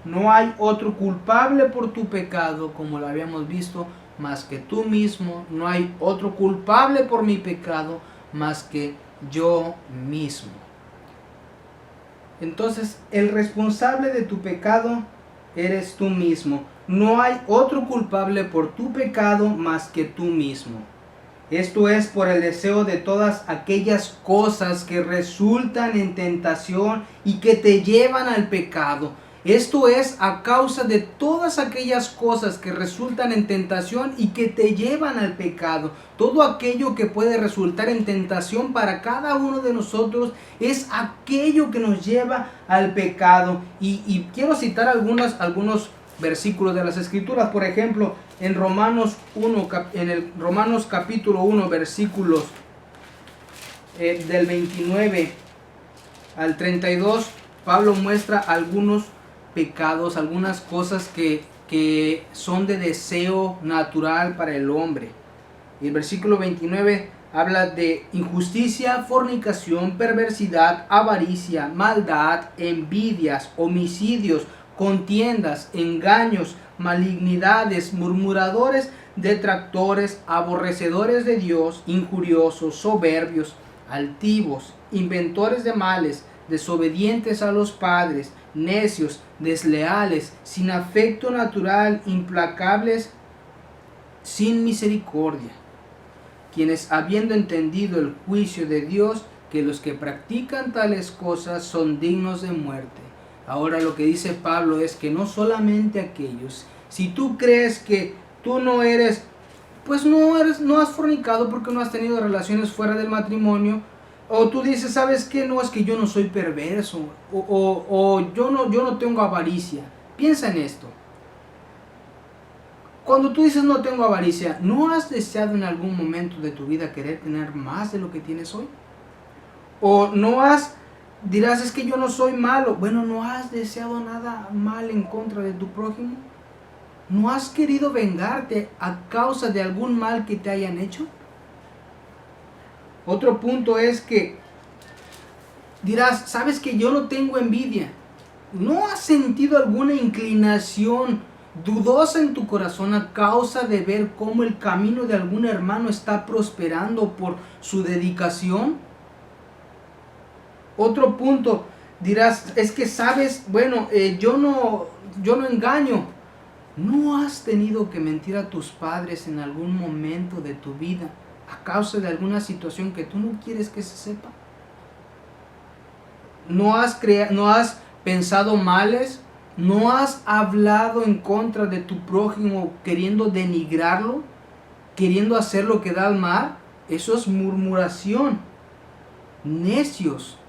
[SPEAKER 1] No hay otro culpable por tu pecado, como lo habíamos visto, más que tú mismo. No hay otro culpable por mi pecado más que yo mismo. Entonces, el responsable de tu pecado eres tú mismo. No hay otro culpable por tu pecado más que tú mismo. Esto es por el deseo de todas aquellas cosas que resultan en tentación y que te llevan al pecado. Esto es a causa de todas aquellas cosas que resultan en tentación y que te llevan al pecado. Todo aquello que puede resultar en tentación para cada uno de nosotros es aquello que nos lleva al pecado. Y quiero citar algunos versículos de las Escrituras. Por ejemplo, en Romanos 1, en el Romanos capítulo 1, versículos del 29 al 32, Pablo muestra algunos pecados, algunas cosas que son de deseo natural para el hombre. Y el versículo 29 habla de injusticia, fornicación, perversidad, avaricia, maldad, envidias, homicidios, contiendas, engaños, malignidades, murmuradores, detractores, aborrecedores de Dios, injuriosos, soberbios, altivos, inventores de males, desobedientes a los padres, necios, desleales, sin afecto natural, implacables, sin misericordia, quienes habiendo entendido el juicio de Dios, que los que practican tales cosas son dignos de muerte. Ahora lo que dice Pablo es que no solamente aquellos, si tú crees que tú no eres, pues no has fornicado porque no has tenido relaciones fuera del matrimonio, o tú dices, ¿sabes qué? No, es que yo no soy perverso, o yo no tengo avaricia. Piensa en esto. Cuando tú dices no tengo avaricia, ¿no has deseado en algún momento de tu vida querer tener más de lo que tienes hoy? O dirás, es que yo no soy malo. Bueno, ¿no has deseado nada mal en contra de tu prójimo? ¿No has querido vengarte a causa de algún mal que te hayan hecho? Otro punto es que dirás, ¿sabes que yo no tengo envidia? ¿No has sentido alguna inclinación dudosa en tu corazón a causa de ver cómo el camino de algún hermano está prosperando por su dedicación? Otro punto, dirás, es que sabes, bueno, yo no engaño. ¿No has tenido que mentir a tus padres en algún momento de tu vida a causa de alguna situación que tú no quieres que se sepa? ¿No has pensado males? ¿No has hablado en contra de tu prójimo queriendo denigrarlo? ¿Queriendo hacer lo que da al mal? Eso es murmuración. Necios,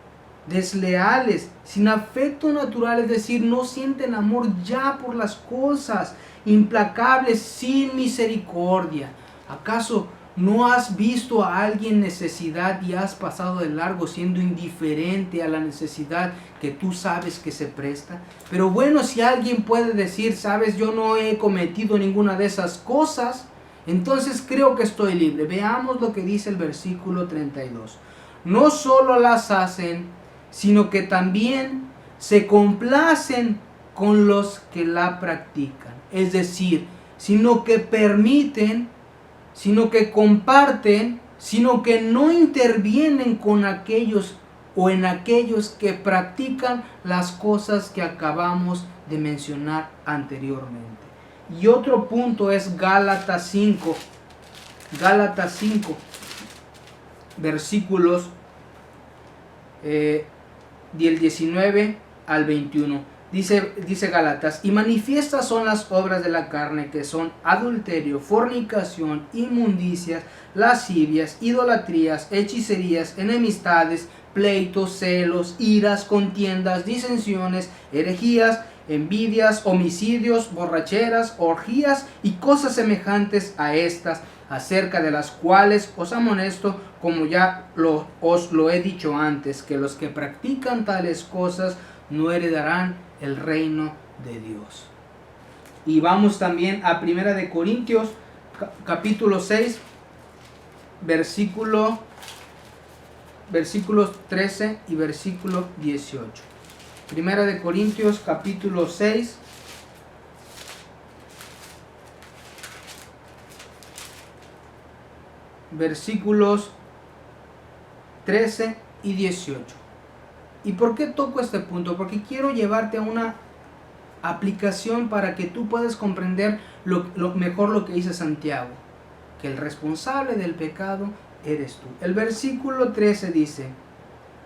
[SPEAKER 1] desleales, sin afecto natural, es decir, no sienten amor ya por las cosas, implacables, sin misericordia. ¿Acaso no has visto a alguien en necesidad y has pasado de largo siendo indiferente a la necesidad que tú sabes que se presta? Pero bueno, si alguien puede decir, sabes, yo no he cometido ninguna de esas cosas, entonces creo que estoy libre. Veamos lo que dice el versículo 32. No solo las hacen, sino que también se complacen con los que la practican. Es decir, sino que permiten, sino que comparten, sino que no intervienen con aquellos o en aquellos que practican las cosas que acabamos de mencionar anteriormente. Y otro punto es Gálatas 5, versículos del 19 al 21. Dice Gálatas, y manifiestas son las obras de la carne, que son adulterio, fornicación, inmundicias, lascivias, idolatrías, hechicerías, enemistades, pleitos, celos, iras, contiendas, disensiones, herejías, envidias, homicidios, borracheras, orgías y cosas semejantes a estas, acerca de las cuales os amonesto, como ya os lo he dicho antes, que los que practican tales cosas no heredarán el reino de Dios. Y vamos también a 1 de Corintios capítulo 6, versículos 13 y versículo 18. 1 de Corintios capítulo 6, versículos 13 y 18. ¿Y por qué toco este punto? Porque quiero llevarte a una aplicación para que tú puedas comprender mejor lo que dice Santiago, que el responsable del pecado eres tú. El versículo 13 dice,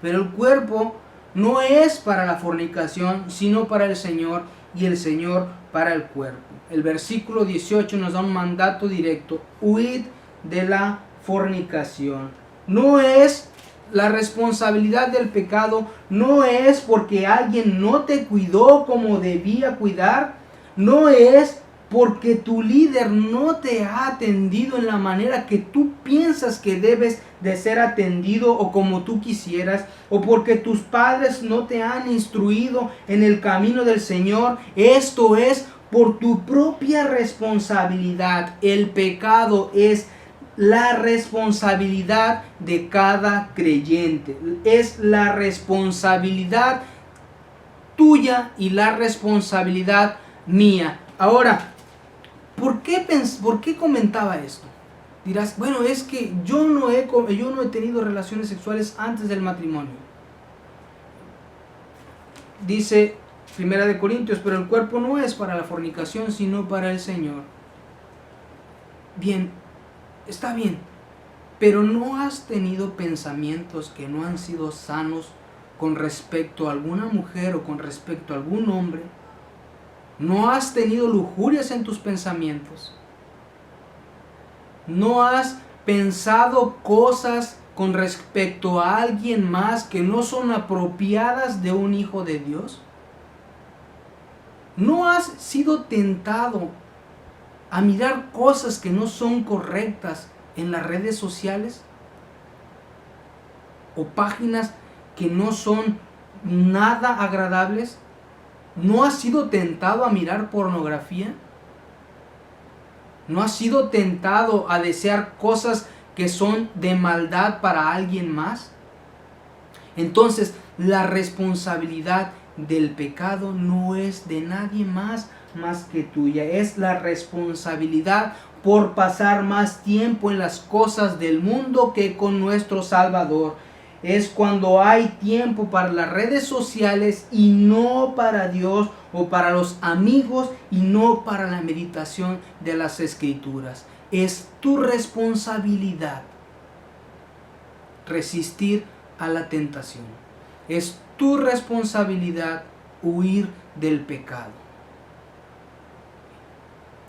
[SPEAKER 1] pero el cuerpo no es para la fornicación, sino para el Señor, y el Señor para el cuerpo. El versículo 18 nos da un mandato directo, huid de la fornicación. No es la responsabilidad del pecado, no es porque alguien no te cuidó como debía cuidar, no es porque tu líder no te ha atendido en la manera que tú piensas que debes de ser atendido o como tú quisieras, o porque tus padres no te han instruido en el camino del Señor. Esto es por tu propia responsabilidad. El pecado es la responsabilidad de cada creyente. Es la responsabilidad tuya y la responsabilidad mía. Ahora, ¿por qué comentaba esto? Dirás, bueno, es que yo no he tenido relaciones sexuales antes del matrimonio. Dice 1 Corintios, pero el cuerpo no es para la fornicación, sino para el Señor. Bien, está bien, pero ¿no has tenido pensamientos que no han sido sanos con respecto a alguna mujer o con respecto a algún hombre? ¿No has tenido lujurias en tus pensamientos? ¿No has pensado cosas con respecto a alguien más que no son apropiadas de un hijo de Dios? ¿No has sido tentado a mirar cosas que no son correctas en las redes sociales? ¿O páginas que no son nada agradables? ¿No has sido tentado a mirar pornografía? ¿No has sido tentado a desear cosas que son de maldad para alguien más? Entonces, la responsabilidad del pecado no es de nadie más que tuya. Es la responsabilidad por pasar más tiempo en las cosas del mundo que con nuestro Salvador. Es cuando hay tiempo para las redes sociales y no para Dios, o para los amigos y no para la meditación de las Escrituras. Es tu responsabilidad resistir a la tentación. Es tu responsabilidad huir del pecado.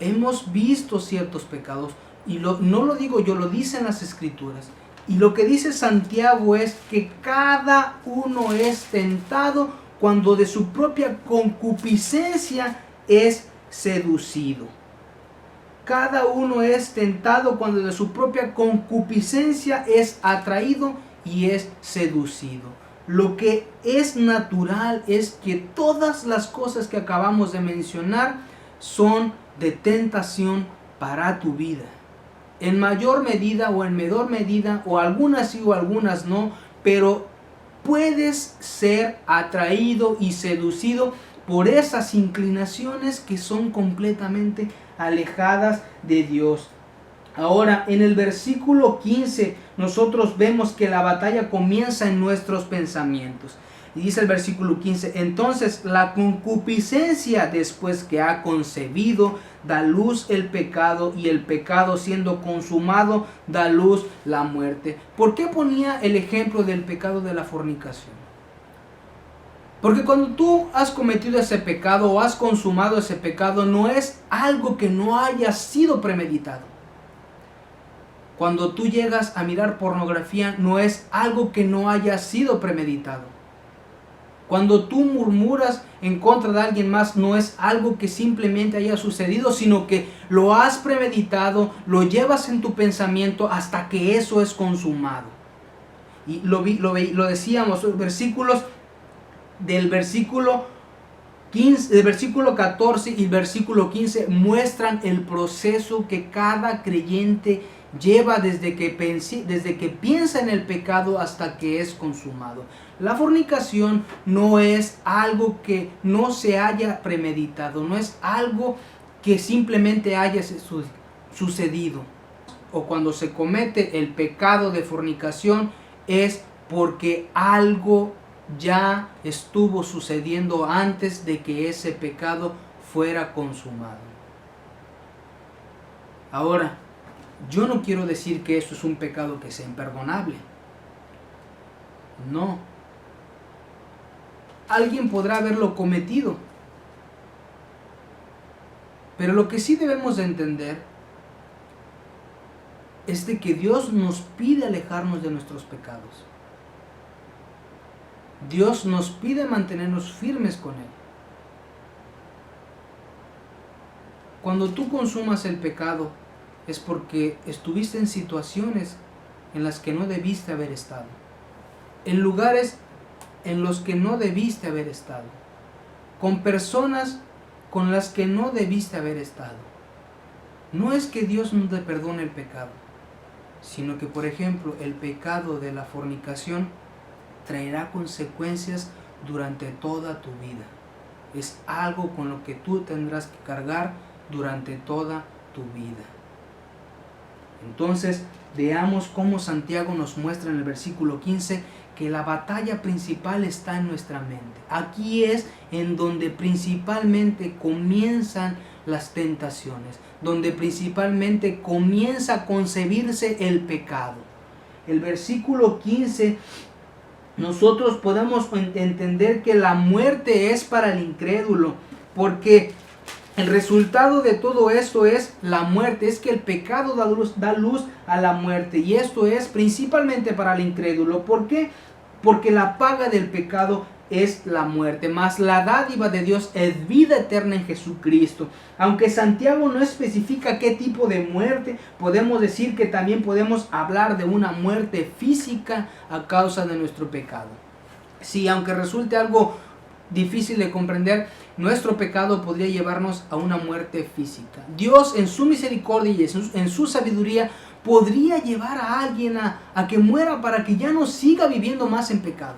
[SPEAKER 1] Hemos visto ciertos pecados y no lo digo yo, lo dicen las Escrituras. Y lo que dice Santiago es que cada uno es tentado cuando de su propia concupiscencia es seducido. Cada uno es tentado cuando de su propia concupiscencia es atraído y es seducido. Lo que es natural es que todas las cosas que acabamos de mencionar son de tentación para tu vida. En mayor medida o en menor medida, o algunas sí o algunas no, pero puedes ser atraído y seducido por esas inclinaciones que son completamente alejadas de Dios. Ahora, en el versículo 15, nosotros vemos que la batalla comienza en nuestros pensamientos. Y dice el versículo 15, entonces la concupiscencia, después que ha concebido, da luz el pecado, y el pecado siendo consumado da luz la muerte. ¿Por qué ponía el ejemplo del pecado de la fornicación? Porque cuando tú has cometido ese pecado o has consumado ese pecado, no es algo que no haya sido premeditado. Cuando tú llegas a mirar pornografía, no es algo que no haya sido premeditado. Cuando tú murmuras en contra de alguien más, no es algo que simplemente haya sucedido, sino que lo has premeditado, lo llevas en tu pensamiento hasta que eso es consumado. Y lo decíamos, versículos del versículo 15, el versículo 14 y el versículo 15 muestran el proceso que cada creyente lleva desde que piensa en el pecado hasta que es consumado. La fornicación no es algo que no se haya premeditado, no es algo que simplemente haya sucedido. O cuando se comete el pecado de fornicación es porque algo ya estuvo sucediendo antes de que ese pecado fuera consumado. Ahora, yo no quiero decir que eso es un pecado que sea imperdonable. No. Alguien podrá haberlo cometido. Pero lo que sí debemos de entender es de que Dios nos pide alejarnos de nuestros pecados. Dios nos pide mantenernos firmes con Él. Cuando tú consumas el pecado es porque estuviste en situaciones en las que no debiste haber estado, en lugares en los que no debiste haber estado, con personas con las que no debiste haber estado. No es que Dios no te perdone el pecado, sino que, por ejemplo, el pecado de la fornicación traerá consecuencias durante toda tu vida. Es algo con lo que tú tendrás que cargar durante toda tu vida. Entonces, veamos cómo Santiago nos muestra en el versículo 15 que la batalla principal está en nuestra mente. Aquí es en donde principalmente comienzan las tentaciones, donde principalmente comienza a concebirse el pecado. El versículo 15, nosotros podemos entender que la muerte es para el incrédulo, porque el resultado de todo esto es la muerte, es que el pecado da luz a la muerte, y esto es principalmente para el incrédulo. ¿Por qué? Porque la paga del pecado es la muerte, mas la dádiva de Dios es vida eterna en Jesucristo. Aunque Santiago no especifica qué tipo de muerte, podemos decir que también podemos hablar de una muerte física a causa de nuestro pecado. Sí, aunque resulte algo difícil de comprender, nuestro pecado podría llevarnos a una muerte física. Dios, en su misericordia y en su sabiduría, podría llevar a alguien a que muera para que ya no siga viviendo más en pecado.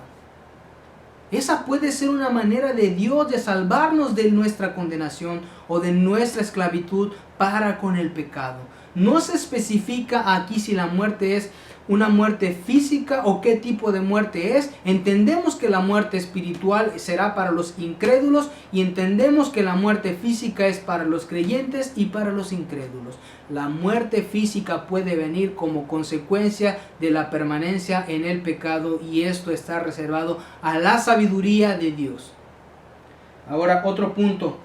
[SPEAKER 1] Esa puede ser una manera de Dios de salvarnos de nuestra condenación o de nuestra esclavitud para con el pecado. No se especifica aquí si la muerte es una muerte física o qué tipo de muerte es. Entendemos que la muerte espiritual será para los incrédulos y entendemos que la muerte física es para los creyentes y para los incrédulos. La muerte física puede venir como consecuencia de la permanencia en el pecado, y esto está reservado a la sabiduría de Dios. Ahora, otro punto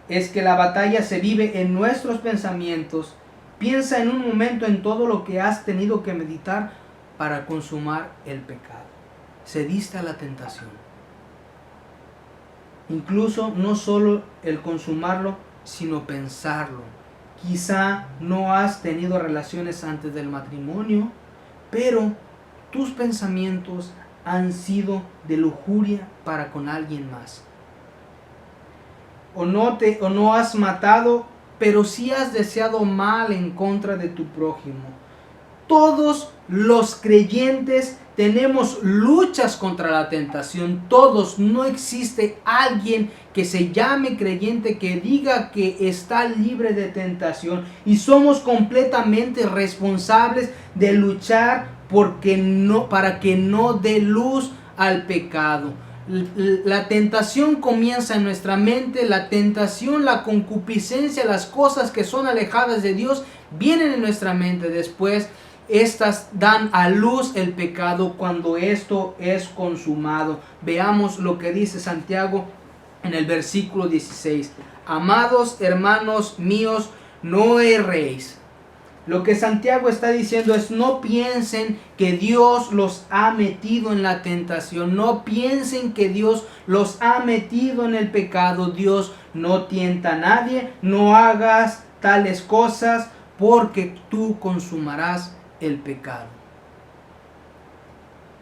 [SPEAKER 1] es que la batalla se vive en nuestros pensamientos. Piensa en un momento en todo lo que has tenido que meditar para consumar el pecado. Cediste a la tentación. Incluso no solo el consumarlo, sino pensarlo. Quizá no has tenido relaciones antes del matrimonio, pero tus pensamientos han sido de lujuria para con alguien más. O no has matado, pero sí has deseado mal en contra de tu prójimo. Todos los creyentes tenemos luchas contra la tentación. Todos, no existe alguien que se llame creyente que diga que está libre de tentación. Y somos completamente responsables de luchar para que no dé luz al pecado. La tentación comienza en nuestra mente. La tentación, la concupiscencia, las cosas que son alejadas de Dios vienen en nuestra mente. Después estas dan a luz el pecado cuando esto es consumado. Veamos lo que dice Santiago en el versículo 16. Amados hermanos míos, no erréis. Lo que Santiago está diciendo es: no piensen que Dios los ha metido en la tentación. No piensen que Dios los ha metido en el pecado. Dios no tienta a nadie. No hagas tales cosas porque tú consumarás el pecado.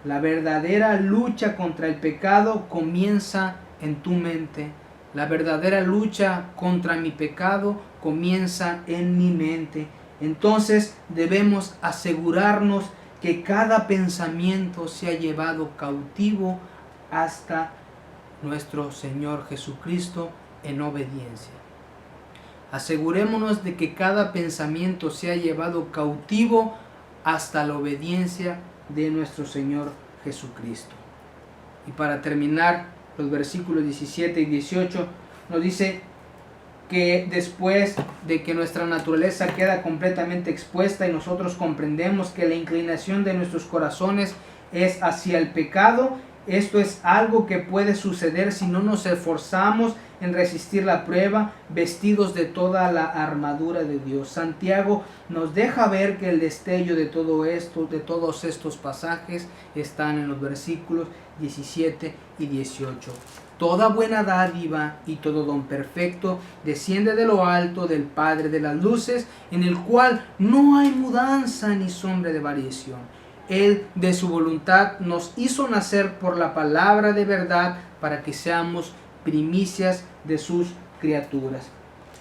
[SPEAKER 1] La verdadera lucha contra el pecado comienza en tu mente. La verdadera lucha contra mi pecado comienza en mi mente. Entonces debemos asegurarnos que cada pensamiento sea llevado cautivo hasta nuestro Señor Jesucristo en obediencia. Asegurémonos de que cada pensamiento sea llevado cautivo hasta la obediencia de nuestro Señor Jesucristo. Y para terminar, los versículos 17 y 18 nos dice que después de que nuestra naturaleza queda completamente expuesta y nosotros comprendemos que la inclinación de nuestros corazones es hacia el pecado, esto es algo que puede suceder si no nos esforzamos en resistir la prueba, vestidos de toda la armadura de Dios. Santiago nos deja ver que el destello de todo esto, de todos estos pasajes, están en los versículos 17 y 18. Toda buena dádiva y todo don perfecto desciende de lo alto del Padre de las luces, en el cual no hay mudanza ni sombra de variación. Él de su voluntad nos hizo nacer por la palabra de verdad para que seamos primicias de sus criaturas.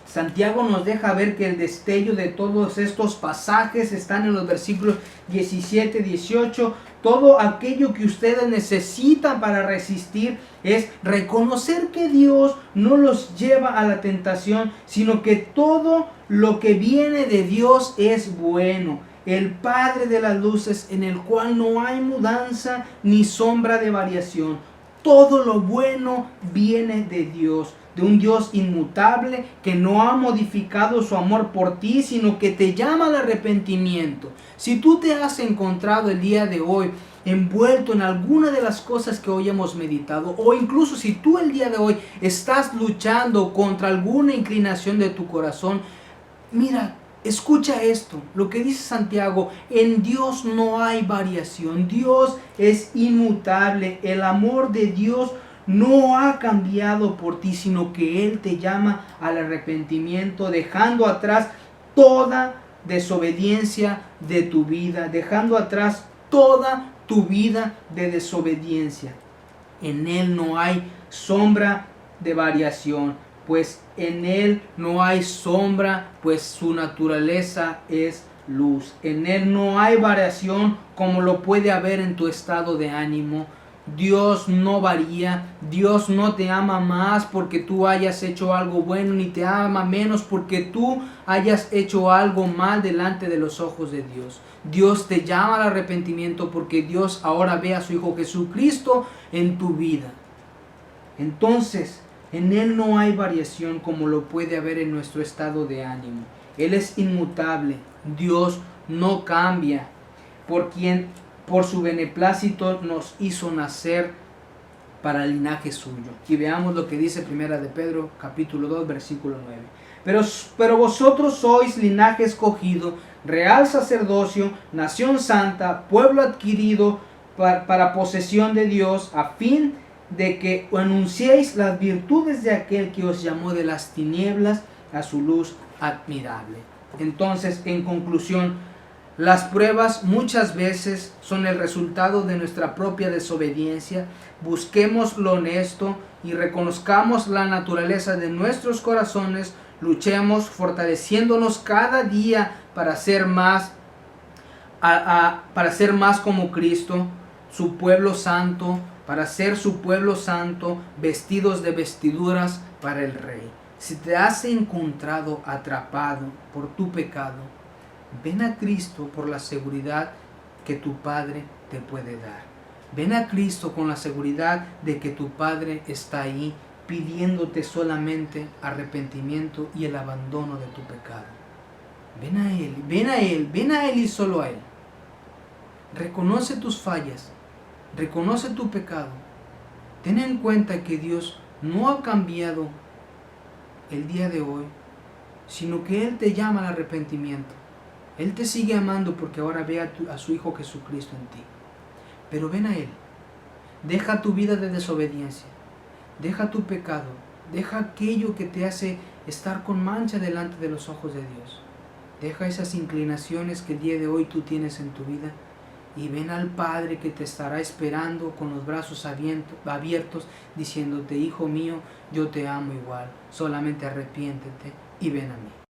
[SPEAKER 1] Santiago nos deja ver que el destello de todos estos pasajes están en los versículos 17 y 18. Todo aquello que ustedes necesitan para resistir es reconocer que Dios no los lleva a la tentación, sino que todo lo que viene de Dios es bueno. El Padre de las luces, en el cual no hay mudanza ni sombra de variación. Todo lo bueno viene de Dios, de un Dios inmutable que no ha modificado su amor por ti, sino que te llama al arrepentimiento. Si tú te has encontrado el día de hoy envuelto en alguna de las cosas que hoy hemos meditado, o incluso si tú el día de hoy estás luchando contra alguna inclinación de tu corazón, mira, escucha esto, lo que dice Santiago: en Dios no hay variación, Dios es inmutable, el amor de Dios no ha cambiado por ti, sino que Él te llama al arrepentimiento, dejando atrás toda desobediencia de tu vida, dejando atrás toda tu vida de desobediencia. En Él no hay sombra de variación, pues en Él no hay sombra, pues su naturaleza es luz. En Él no hay variación como lo puede haber en tu estado de ánimo. Dios no varía, Dios no te ama más porque tú hayas hecho algo bueno, ni te ama menos porque tú hayas hecho algo mal delante de los ojos de Dios. Dios te llama al arrepentimiento porque Dios ahora ve a su Hijo Jesucristo en tu vida. Entonces, en Él no hay variación como lo puede haber en nuestro estado de ánimo. Él es inmutable, Dios no cambia, por su beneplácito nos hizo nacer para el linaje suyo. Y veamos lo que dice Primera de Pedro, capítulo 2, versículo 9. Pero vosotros sois linaje escogido, real sacerdocio, nación santa, pueblo adquirido para posesión de Dios, a fin de que anunciéis las virtudes de aquel que os llamó de las tinieblas a su luz admirable. Entonces, en conclusión, las pruebas muchas veces son el resultado de nuestra propia desobediencia. Busquemos lo honesto y reconozcamos la naturaleza de nuestros corazones. Luchemos fortaleciéndonos cada día para ser más como Cristo, su pueblo santo, para ser su pueblo santo, vestidos de vestiduras para el Rey. Si te has encontrado atrapado por tu pecado, ven a Cristo por la seguridad que tu Padre te puede dar. Ven a Cristo con la seguridad de que tu Padre está ahí pidiéndote solamente arrepentimiento y el abandono de tu pecado. Ven a Él, ven a Él, ven a Él y solo a Él. Reconoce tus fallas, reconoce tu pecado. Ten en cuenta que Dios no ha cambiado el día de hoy, sino que Él te llama al arrepentimiento. Él te sigue amando porque ahora ve a su Hijo Jesucristo en ti. Pero ven a Él. Deja tu vida de desobediencia. Deja tu pecado. Deja aquello que te hace estar con mancha delante de los ojos de Dios. Deja esas inclinaciones que el día de hoy tú tienes en tu vida. Y ven al Padre que te estará esperando con los brazos abiertos, diciéndote: hijo mío, yo te amo igual. Solamente arrepiéntete y ven a mí.